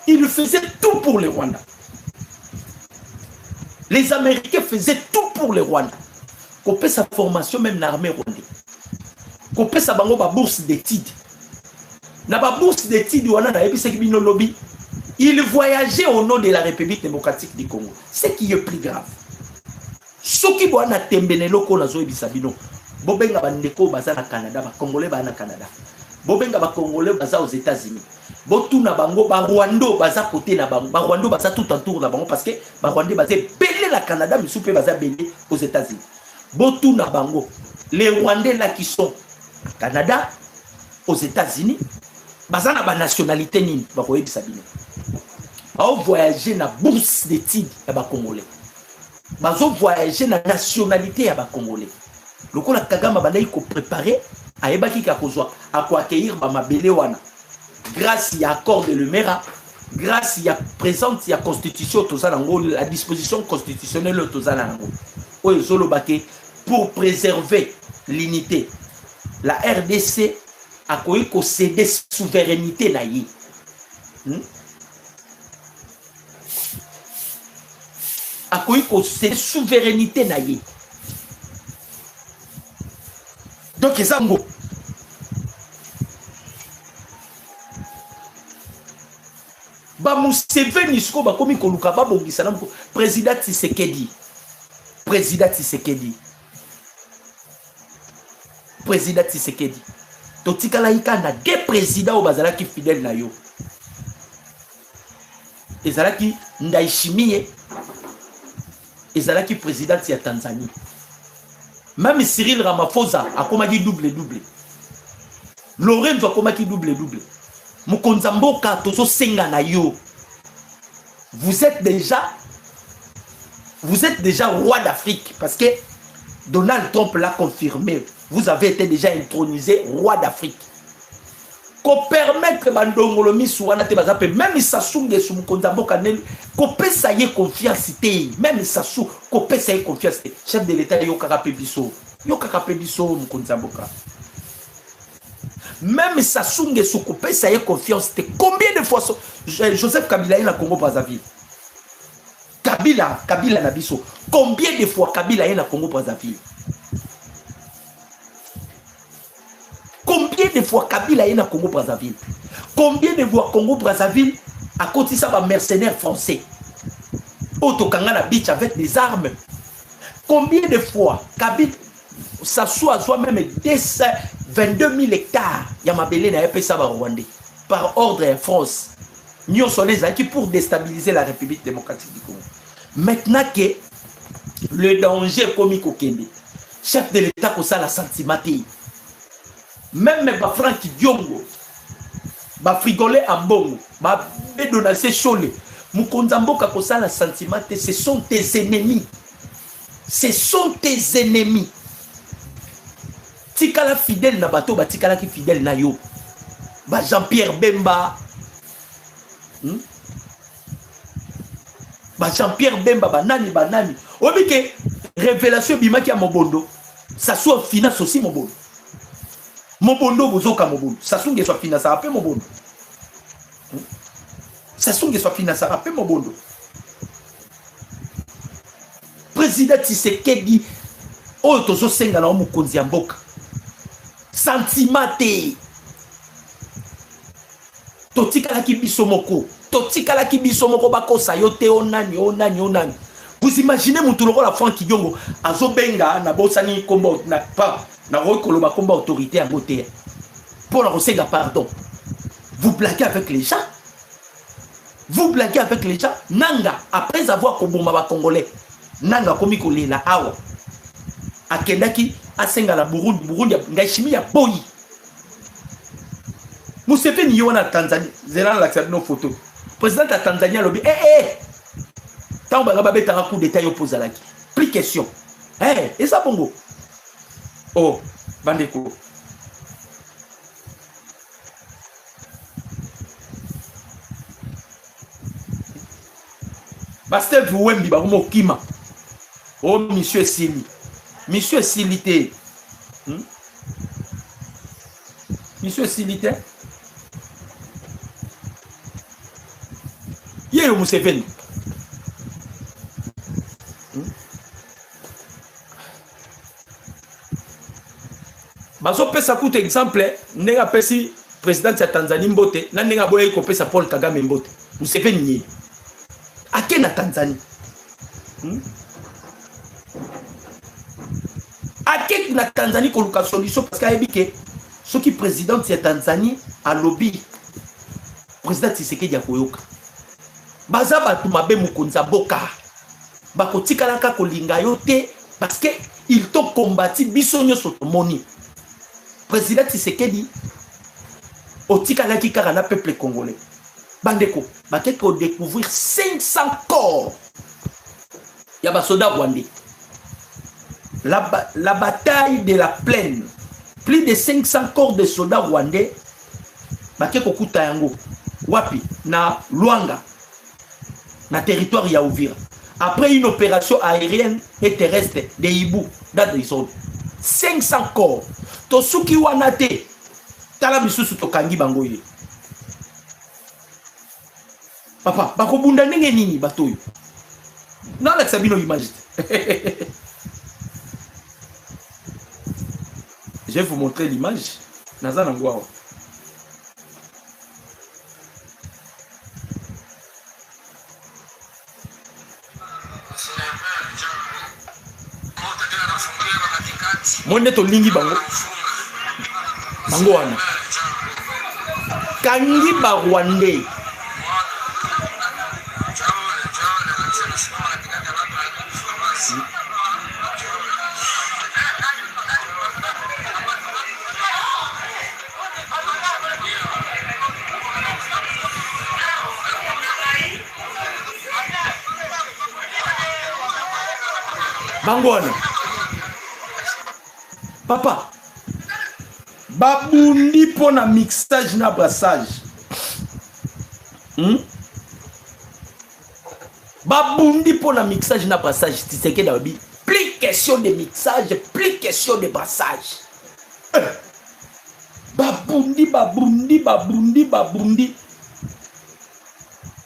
Ils faisaient tout pour le Rwanda. Les Américains faisaient tout pour le Rwanda. Qu'on paie sa formation même dans l'armée rwandaise. Qu'on paie sa bourse d'études. Dans la bourse d'études, il voyageait au nom de la République démocratique du Congo. Ce qui est plus grave. Ce qui est tembenelo ko nazo ebisabino. Bobenga bandeko baza na Canada, ba Congolais ba na Canada. Bobenga ba Congolais baza aux États-Unis. Botuna bango ba Rwando baza côté na bango. Ba Rwando baza tout autour na bango parce que ba Rwandais baza belé la Canada, mais soupe baza belé aux États-Unis. Botuna bango. Les Rwandais là qui sont au Canada, aux États-Unis, baza na ba nationalité nini ba ko ebisabino. Ba voyager na bourse d'études ya ba Congolais. Bazo voyager na nationalité ya ba Congolais. Le coup la Kagame banaï ko préparer à ebaki ka kozwa à ko accueillir ba mabele wana. Grâce à accord de Lemera, grâce à présente à constitution la disposition constitutionnelle pour préserver l'unité. La RDC a ko céder souveraineté na yi. A ko céder souveraineté na yi. Donc ça ngo ba Museveni sko ba komi koluka ba bongisa na président Tshisekedi to tikala ikana deux présidents au bazala ki fidèle na yo ezala ki Ndayishimiye ezala ki président ya Tanzanie. Même Cyril Ramaphosa a commis double. Lorenzo a commis double. Mukonzamboka tozo senga na yo. Vous êtes déjà roi d'Afrique parce que Donald Trump l'a confirmé. Vous avez été déjà intronisé roi d'Afrique. Qu'on permette bandongolo misouana te bazape même Sassou ngesu Mukonzamboka nel qu'on peut ça y confiance té même Sassou qu'on peut ça y confiance té chef de l'état yo kakape biso Mukonzamboka. Même Sassou ngesu qu'on peut ça y confiance té combien de fois Joseph Kabila est na Congo Brazzaville. Kabila na biso combien de fois Kabila est na Congo Brazzaville. Combien de fois Kabila est na Congo Brazzaville? Combien de fois Congo Brazzaville a cotisé par mercenaires français? Otokanga na beach avec des armes. Combien de fois Kabila s'assoit à soi-même 22 000 hectares Yamabele na epesa ba Rwandais par ordre en France. Nous sommes les acquis pour déstabiliser la République démocratique du Congo. Maintenant que le danger comique au Kende, chef de l'État ko ça la sentimati. Même ba Franck Diongo, ba Frigolé Ambongo, ba Bedonacé Cholé, Mukonzamboka ko ça la sentimati, ce sont tes ennemis. Ce sont tes ennemis. Tikala fidèle na bato, ba tikala ki fidèle na yo. Ba Jean-Pierre Bemba. Ba Jean-Pierre Bemba banani. Obike révélation bimaki à Mobondo. Ça soit finance aussi Mobondo. Mobondo bozoka Mobondo. Ça songe soit finance après Mobondo. Ça songe soit finance après Mobondo. Président Tshisekedi oyo tozo senga na mokonzi ya mboka. Sentimate. Totikala ki biso moko bakosa yo te onani. Vous imaginez mon tour la Franck Diongo azobenga na bosani kombo na pa na rokolo ba komba autorité en côté pour la recega pardon. Vous blaguez avec les gens. Nanga après avoir koboma ba congolais. Nanga komi kolela awa. Akendaki asenga la Burundi ngashimi ya boyi. Museveni yona Tanzanie, zela l'accepte nos photos. Président de Tanzanie lobi tant ba ba beta coup d'état yo pose laki. Plus question. Et ça bongo. Oh, bandeko. Baste Wembi ba mo kima. Oh monsieur Sili. Monsieur Silité. Monsieur Silité. Yé Museveni. azopesa kuta exemple ndenge apesi président ya Tanzanie mbote na ndenge aboyi kopesa Paul Kagame mbote Museveni nyini ake na Tanzanie ake na Tanzanie koluka solution parce qu'ayebi ke soki président ya Tanzanie alobi président Tshisekedi ya koyoka baza batu mabe mukonza boka bakotikalaka kolinga yo te parce que il to combattu biso nyonso tomoni président Tshisekedi otikalaki kaka na peuple congolais bandeko bake ko découvrir 500 corps ya basoda rwandais la bataille de la plaine plus de 500 corps de soldats rwandais bake ko kuta yango wapi na Luanga na territoire ya Uvira après une opération aérienne et terrestre de Ibu dans des zones 500 corps to suki wana te tala misusu to kangi bango ye papa bako bunda ndenge nini batoyo na la sabino image je vais vous montrer l'image nazana ngwao monde to lingi bango bango wana kangi ba Rwandais bango wana papa babundi pona mixage na brassage babundi pona mixage na brassage Tshisekedi dabi plus question de mixage plus question de brassage babundi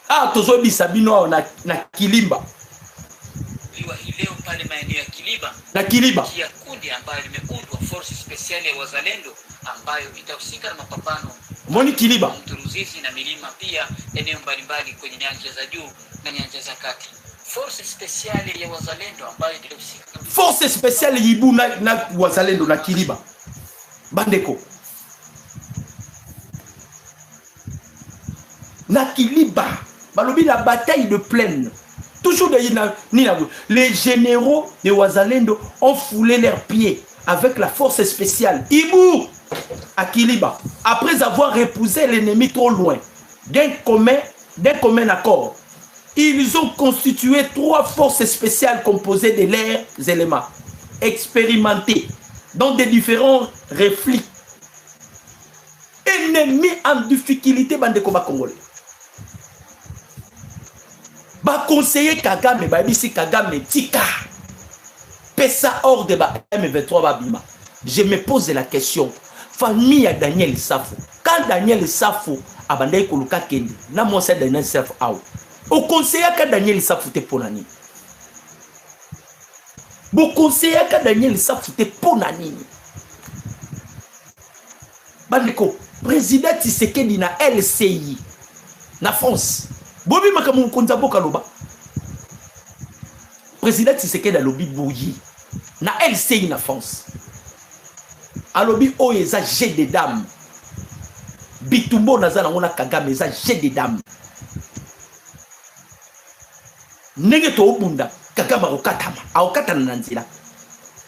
ah tozo bisabino na Kilimba leo pale maeneo ya Kiliba na Kiliba kia kundi ambayo limeundwa force special ya wazalendo ambayo itahusika na mapambano moni Kiliba Mturuzizi na milima pia eneo mbalimbali kwenye nyanja za juu na nyanja za kati. Force special ya wazalendo ambayo itahusika force special yibu na wazalendo na Kiliba bandeko na Kiliba balobi la bataille de plaine. Toujours les généraux de Wazalendo ont foulé leurs pieds avec la force spéciale Ibu à Kiliba après avoir repoussé l'ennemi trop loin d'un commun accord. Ils ont constitué 3 forces spéciales composées de leurs éléments expérimentés dans des différents reflets. Ennemis en difficulté bande combat congolais. Ba conseiller Kagame ba bisi Kagame tika pesa hors de ba M23 babima. Je me pose la question, famille à Daniel Safo, quand Daniel Safo abandai koluka kende na mo c'est Daniel Safo out au conseiller ka Daniel Safo te ponani bo conseiller ka Daniel Safo te ponani bandiko président Tshisekedi na LCI na France bobi makamu konza boka loba président Tshisekedi alobi boyi na LCI na France alobi oyeza jet de dame bitumbo nazana ngona Kagame za jet de dame nenge to obunda Kagame okatana na nzila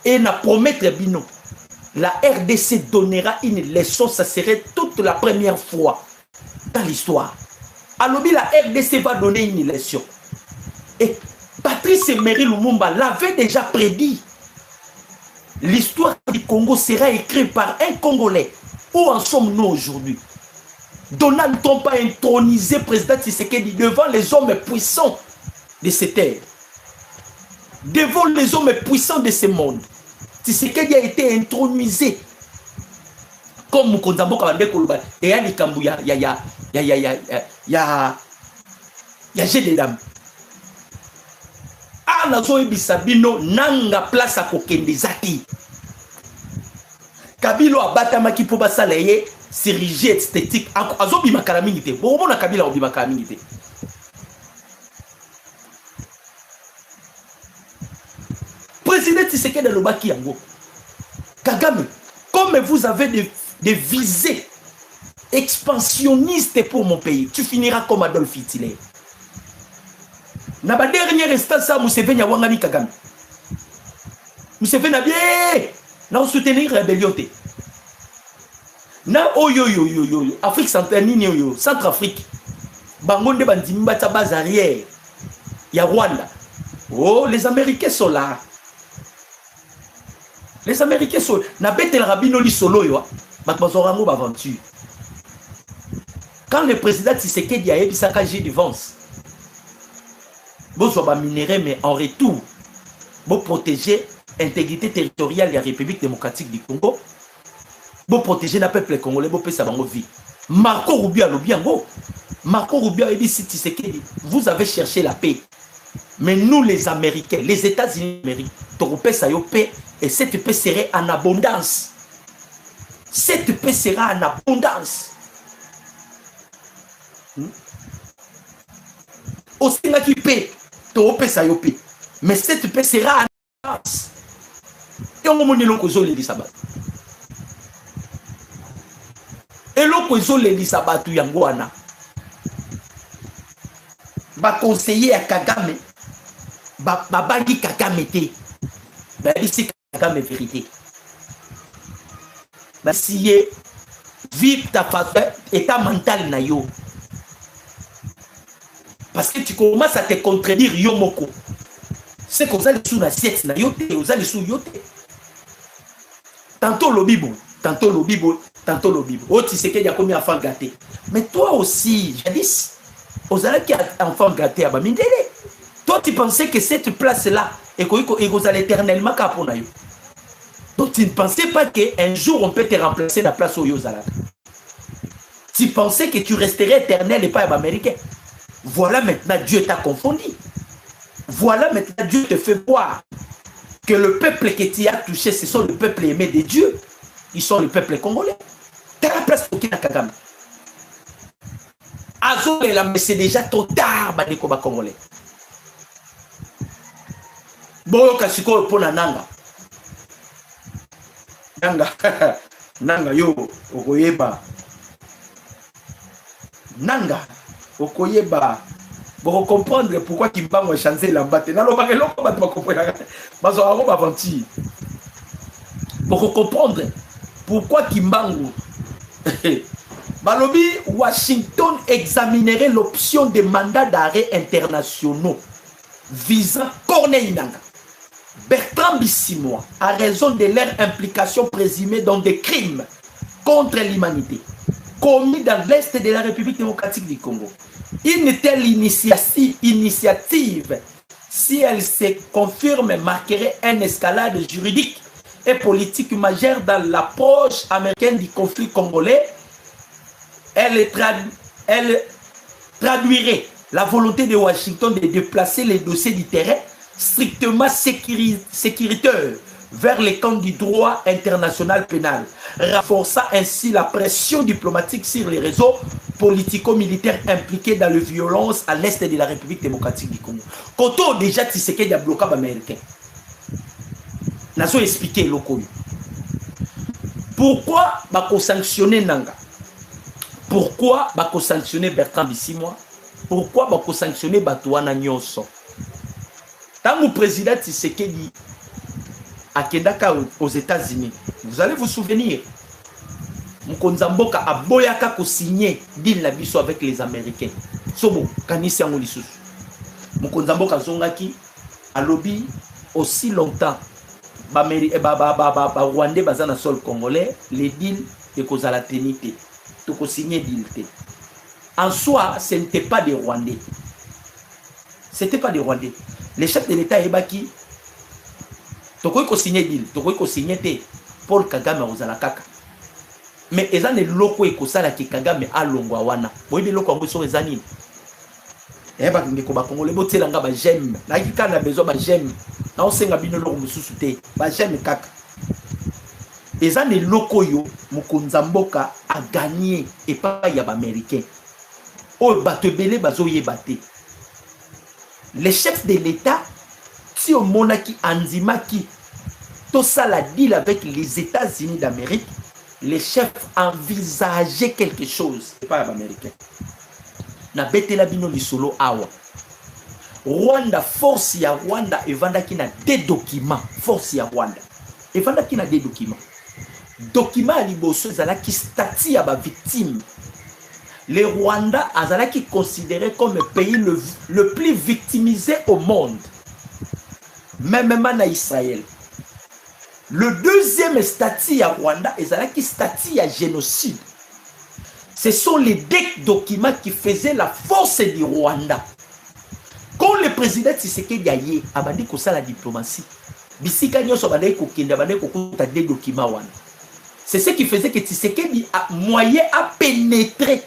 et na promettre bino la RDC donnera une leçon, ça serait toute la première fois dans l'histoire. Alobi la RDC va donner une leçon. Et Patrice Emery Lumumba l'avait déjà prédit. L'histoire du Congo sera écrite par un Congolais. Où en sommes-nous aujourd'hui? Donald Trump a intronisé président Tshisekedi devant les hommes puissants de cette terre. Devant les hommes puissants de ce monde. Tshisekedi a été intronisé comme Mukonzambo Kabande Koluba et ya likambu ya jet de dame. Anazo ebisabino nanga place a kokende zaki. Kabila abatamaki po basala ye chirurgie esthétique azobimaka na mingi te bomona Kabila obimaka na mingi te. Président Tshisekedi alobaki yango Kagame, comme vous avez des visées expansionnistes pour mon pays, tu finiras comme Adolf Hitler. Na ba dernière instance ça Museveni awangani Kagame. Museveni a bien na soutenir rébellion te. Na oyo Afrique centrale nini oyo Centrafrique. Bango nde bandimi bata base arrière ya Rwanda. Oh, les Américains sont là. Les Américains sont na betel rabino li solo yo. Batbazorango aventure. Quand le président Tshisekedi a ebisaka J de Vance. Bon soit minéré mais en retour bon protéger l'intégrité territoriale de la République démocratique du Congo. Bon protéger le peuple congolais bon pesa bango vie. Marco Rubio a lobiango. Marco Rubio a dit si Tshisekedi vous avez cherché la paix. Mais nous les Américains, les États-Unis d'Amérique, Toropé sa yo paix et cette paix serait en abondance. Cette paix sera en abondance. Aussi là qui paix Toropé sa yo paix. Mais cette paix sera en abondance. Et on m'a dit l'okozo le sabat. Et l'okozo le sabat tu yangoana. Ba conseiller à Kagame. Ba dit Kagame te. Ba dit c'est Kagame vérité. Ba si vive ta façon état mental na yo. Parce que tu commences à te contredire yo moko. C'est comme ça les sous assiette na yo te, aux les sous yo te. Tantôt le Bible, tantôt le Bible, tantôt le Bible. Oh, tu sais qu'il y a combien d'enfants gâtés. Mais toi aussi, jadis, aux allez qui a enfants gâtés à Bamindele. Toi, tu pensais que cette place-là, et que vous allez éternellement caponayo. Donc, tu ne pensais pas qu'un jour, on peut te remplacer la place au Yozala. Tu pensais que tu resterais éternel et pas américain. Voilà maintenant, Dieu t'a confondu. Voilà maintenant, Dieu te fait voir que le peuple que tu as touché, ce sont le peuple aimé de Dieu. Ils sont le peuple congolais. Tu as la place pour Kina Kagame. Azolela, mais c'est déjà trop tard, Badeko Congolais. Boyo Kasiko pona nanga. Nanga yo, okoyeba. Nanga, okoyeba. Pour comprendre pourquoi Kimbango a changé la batte. Pour comprendre pourquoi Kimbango. Balobi, Washington examinerait l'option des mandats d'arrêt internationaux visant Corneille Nangaa, Bertrand Bisimwa, à raison de leur implication présumée dans des crimes contre l'humanité commis dans l'Est de la République démocratique du Congo. Une telle initiative, si elle se confirme, marquerait une escalade juridique et politique majeure dans l'approche américaine du conflit congolais. Elle traduirait la volonté de Washington de déplacer les dossiers du terrain strictement sécuritaires vers les camps du droit international pénal, renforçant ainsi la pression diplomatique sur les réseaux politico-militaires impliqués dans les violences à l'est de la République démocratique du Congo. Quand on déjà Tshisekedi a bloqué les Américains, nous avons expliqué le Congo. Pourquoi on sanctionner Nanga? Pourquoi on sanctionner Bertrand Bisimwa? Pourquoi on sanctionner Batouana Nyonso? Tant que le président Tshisekedi à Kendaka aux États-Unis, vous allez vous souvenir, Mkonzamboka a boyaka ko signé deal la biso avec les Américains. Sobo kanisi yango lisusu. Mkonzamboka zongaki a lobby aussi longtemps Rwandais baza na sol congolais, les deals de kozala tenité. To ko signé deal te. En soi, ce n'était pas des Rwandais. C'était pas des Rwandais. Les chefs de l'État ebaki Toko ko signé deal, toko ko signé te Paul Kagame ozala kaka. Mais ils ont des locaux et Kosala qui Kagame a longwa wana. Boy des locaux en sont zanine. Eh ba ngeko ba Congolais botela nga ba j'aime. Na kika na besoin ba j'aime. Na osenga bino loko mususu te. Ba j'aime kaka. Et ça, les locaux, Mukonzamboka a gagné et pas y a américain. Oh, batebele bazoye bate. Les chefs de l'État, si on monaki anzimaki, tout ça la deal avec les États-Unis d'Amérique, les chefs envisageaient quelque chose. C'est pas américain. Na betela bino lisolo awa. Rwanda, force ya Rwanda, evanda qui na des documents. Force ya Rwanda. Evanda qui na des documents. Documents à liboso, zala qui statue à ba victime. Le Rwanda, azala qui considéré comme le pays le plus victimisé au monde. Même en Israël. Le deuxième statut à Rwanda, ezala qui statue à génocide. Ce sont les deux documents qui faisaient la force du Rwanda. Quand le président Tshisekedi Aye a dit que ça la diplomatie, bisika nyoso banaye kokenda banaye kokuta des documents wana. C'est ce qui faisait que Tshisekedi a moyen à pénétrer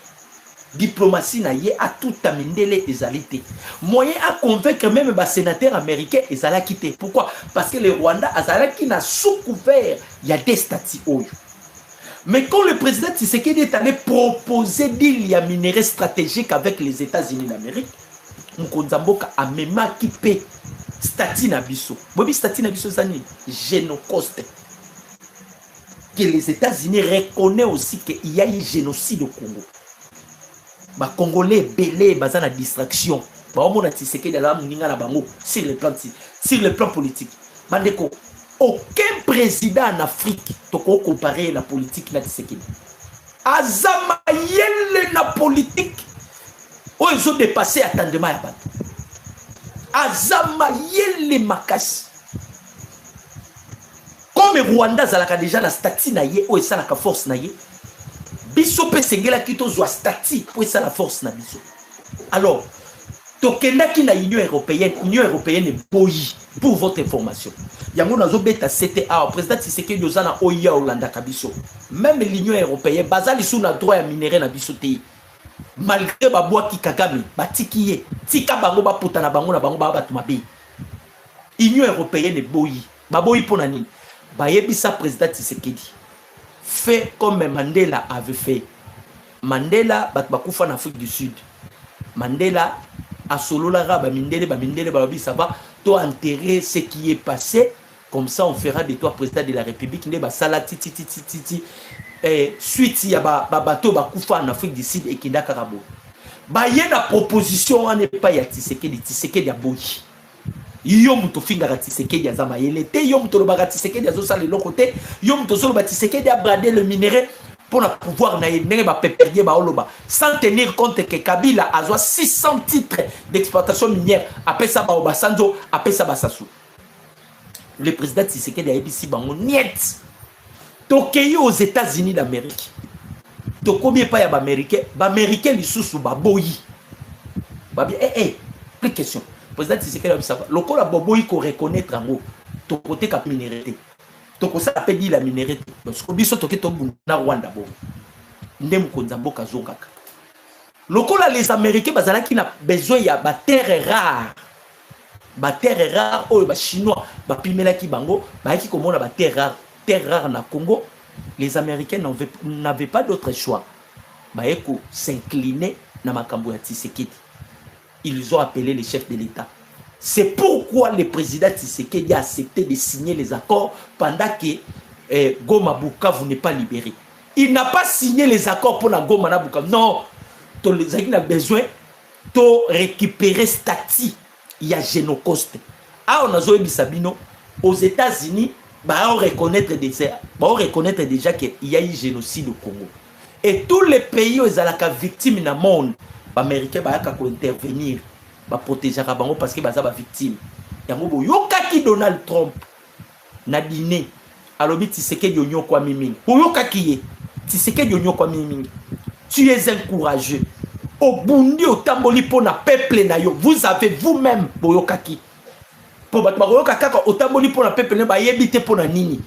diplomatie naye à tout amindele ezalité. Moyen à convaincre même les sénateurs américains ezala quitté. Pourquoi? Parce que le Rwanda azala qui n'a sous couvert, il y a des statuts haut. Mais quand le président Tshisekedi est allé proposer d'il y a minerai stratégique avec les États-Unis d'Amérique, Mukonzamboka a même équipé statut nabiso. Bobi statut nabiso zani génocoste. Que les États-Unis reconnaissent aussi qu'il y a eu génocide au Congo. Les Congolais belé basant la distraction. Sur le plan politique. Mandeko, aucun président en Afrique ne peut comparer la politique na Tshisekedi. Azama yelle na politique. Oh, ils ont dépassé attendement à battre. Azama yelle makasi. Comme Rwanda zalaka déjà la statut na ye, ou ça la force na ye. Biso pe sengela kito zwa statut, ou ça la force na biso. Alors, tokenda ki na Union européenne est boyi pour votre information. Yango nazo beta CTA, président Tshisekedi ozana oya Hollanda kabiso. Même l'Union européenne bazali sous na droit ya minerai na biso te. Malgré babwa ki Kagame, batiki ye, tika bango ba puta na bango ba batu mabe. Union européenne est boyi. Baboyi pona nini? Bayebisa président Tshisekedi. Fait comme Mandela avait fait. Mandela bakufa en Afrique du Sud. Mandela a solo la raba mindele babi ça va toi enterrer ce qui est passé comme ça on fera de toi président de la République ne ba sala titi suite ya bato bakufa en Afrique du Sud et kinda karabo. Ba yena proposition on n'est pas ya Tshisekedi ya boyi. Yo muto finga Tshisekedi ya zama yelete yo muto loba Tshisekedi ya zo sala le côté yo muto solo ba Tshisekedi a brader le minerai pour le pouvoir sans tenir compte que Kabila a 600 titres d'exploitation minière après ça ba Obasanjo après ça ba Sassou. Le président Tshisekedi a ABC bango niet. Tokei aux États-Unis d'Amérique. Tokobie pas ya ba américain lisusu ba boyi. Ba bien plus question. Président Tshisekedi a ça. Le la boboyi ko reconnaître en haut. To côté cap minéralité. Donc ça appelle dit la minéralité. Parce que biso toke to na Rwanda bo. Ndem Mukonzamboka zongaka. Lokola les Américains bazala qui n'a besoin ya ba terre rare. Ba terre rare o ba chinois ba pimela ki bango, ba ki komona ba terre rare na Congo. Les Américains n'avaient pas d'autre choix. Ba eko s'incliner na makambo ya Tshisekedi. Ils ont appelé les chefs de l'État. C'est pourquoi le président Tshisekedi a accepté de signer les accords pendant que Goma Bukavu n'est pas libéré. Il n'a pas signé les accords pour la Goma Bukavu. Non, les Américains ont besoin de récupérer statut. Il y a génocoste. Ah, on a Zoé Bissabino. Aux États-Unis, on reconnaître déjà qu'il y a eu génocide au Congo. Et tous les pays où ils sont victimes dans le monde, les Américains vont intervenir. Va protéger Rabango parce que baza ba victime. Yango yokaki Donald Trump na dîner alobi Tshisekedi onyo kwa mimi. Yokaki ye Tshisekedi onyo kwa mimi. Tu es un courageux. Obundi otamboli pona peuple na yo. Vous avez vous-même boyokaki. Po bat boyokaka otamboli pona peuple na ba yebite pona nini.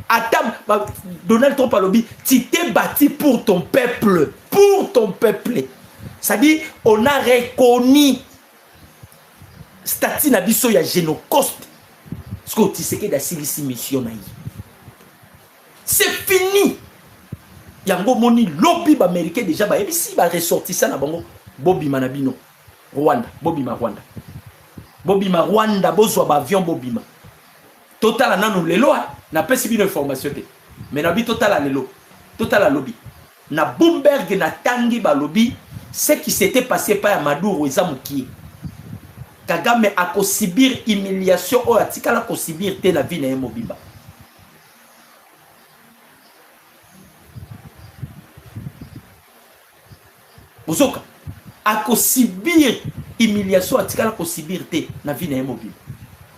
Atam Donald Trump alobi tu t'es bâti pour ton peuple, pour ton peuple. Ça dit on a reconnu statut na biso ya génocoste. Ce que Tshisekedi a silisi mission na yi. C'est fini. Yango moni lobby américain déjà ba ebisi ba ressortissant na bango Bobby Manabino Rwanda, Bobby Rwanda. Bobby Rwanda bozwa ba avion Bobby. Total nanu lelo na pesi bino information te. Mais na bi total lelo. Total lobby. Na Bloomberg na tangi ba lobby ce qui s'était passé par Maduro ezamuki. Kagame a subir humiliation o atikala ko subir te la vie na Mobimba. Bozoka a subir humiliation atikala ko subir te na vie na Mobimba.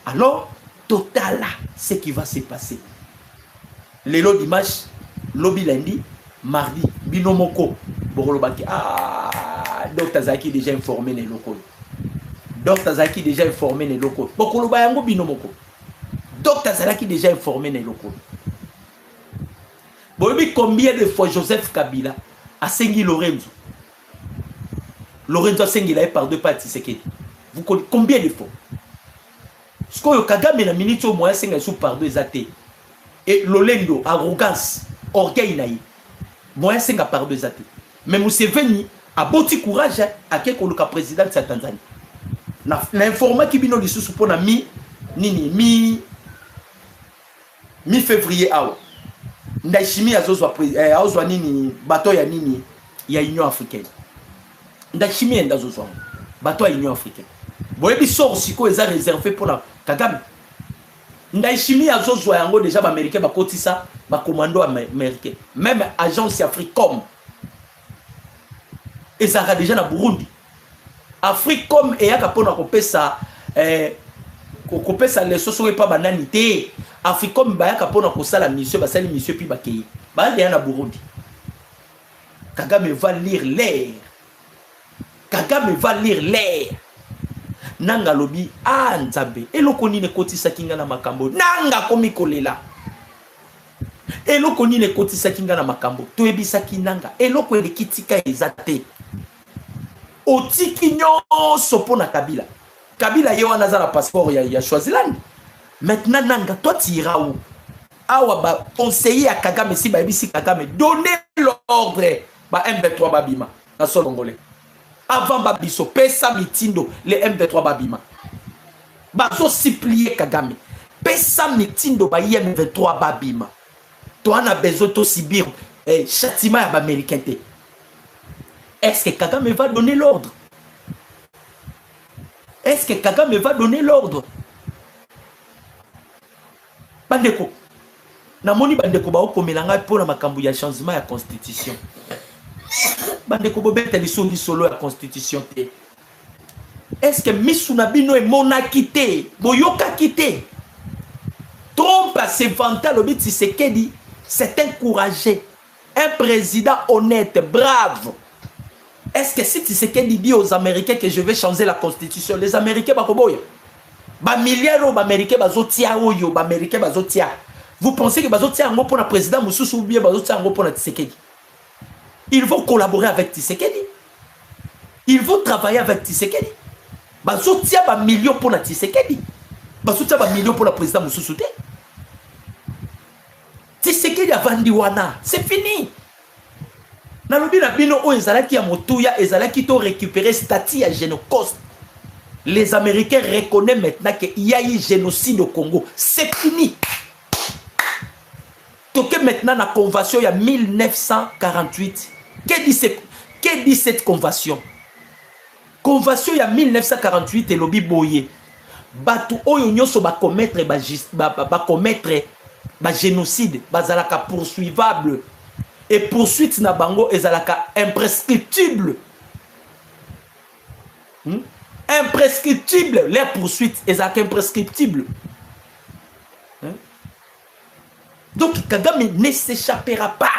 Alors total là ce qui va se passer. Lelo dimanche, lobby lundi, mardi, binomoko borolobaki Dr Zaki déjà informé les locaux. Dr Zaki déjà informé les locaux. Bokoloba yango binomoko. Dr Zaki déjà informé les locaux. Bobi combien de fois Joseph Kabila a sengi Lorenzo. Lorenzo a sengi là par deux parties c'est vous connaissez combien de fois. Ce que Kagame na minute au moins sengi sous par deux athées. Et Lolendo arrogance, orgueil naï. Moyen sengi par deux athées. Mais Museveni a boti courage à quelqu'un le président de la Tanzanie. L'information qui bino lisusu pona mi février awa. Ndashimi azozwa azozwa nini bato ya nini ya Union africaine. Ndashimi ndazozwa bato ya Union africaine. Boyebi sort siko eza réservé pour la Kagame. Ndashimi azozwa yango déjà ba américain ba kotisa ba commando américain. Même agence Africom. Et ça a déjà na Burundi. Africom et yaka pona kopesa les soso pas bananité. Africom ba yaka pona kosala mission ba sali mission puis ba kei. Ba ya na Burundi. Kagame va lire l'air. Kagame va lire l'air. Nanga lobi nzambe eloko nini kotisa kinga na makambo nanga komi kolela. Eloko nini kotisa kinga na makambo toyebisa kinanga eloko elikitika ezate. Otiki nyonso pona Kabila. Kabila ye wana za na passeport ya Swaziland. Maintenant nanga toi tu iras où? Awa ba conseiller à Kagame si ba ebisi Kagame donner l'ordre ba M23 babima na sol congolais. Avant babiso pesa mitindo les M23 babima. Ba so supplier Kagame. Pesa mitindo ba M23 babima. Toi on a besoin de subir châtiment ya ba américain te. Est-ce que Kagame va donner l'ordre? Est-ce que Kagame va donner l'ordre? Bandeko. Namoni bandeko ba okomelanga pour la makambu ya changement ya constitution. Bandeko bobeta lisongi solo ya constitution te. Est-ce que misuna bino e monakité, boyoka kité? Trompe à se vanter le but Tshisekedi, c'est encouragé. Un président honnête, brave. Est-ce que si Tshisekedi dit aux Américains que je vais changer la constitution, les Américains bakoboya? Ba milliards d'Américains bazotia oyo, ba Américains bazotia. Vous pensez que bazotia ngo pour le président Moussousou ou bien bazotia ngo pour le Tshisekedi? Ils vont collaborer avec Tshisekedi. Ils vont travailler avec Tshisekedi. Bazotia ba millions pour le Tshisekedi. Bazotia ba millions pour le président Moussousou. Tshisekedi a vendu wana, c'est fini. Nalobi na bino o ezalaki ya motuya ezalaki to récupérer statut ya génocide. Les Américains reconnaissent maintenant qu'il y a eu génocide au Congo. C'est fini. Donc maintenant la convention il y a 1948. Que dit cette convention? Convention il y a 1948 et lobby boye. Batu oyo nyoso ba commettre ba génocide, bazalaka poursuivable. Et poursuite na bango ezalaka imprescriptible. Imprescriptible, les poursuites ezalaka imprescriptible. Donc Kagame ne s'échappera pas.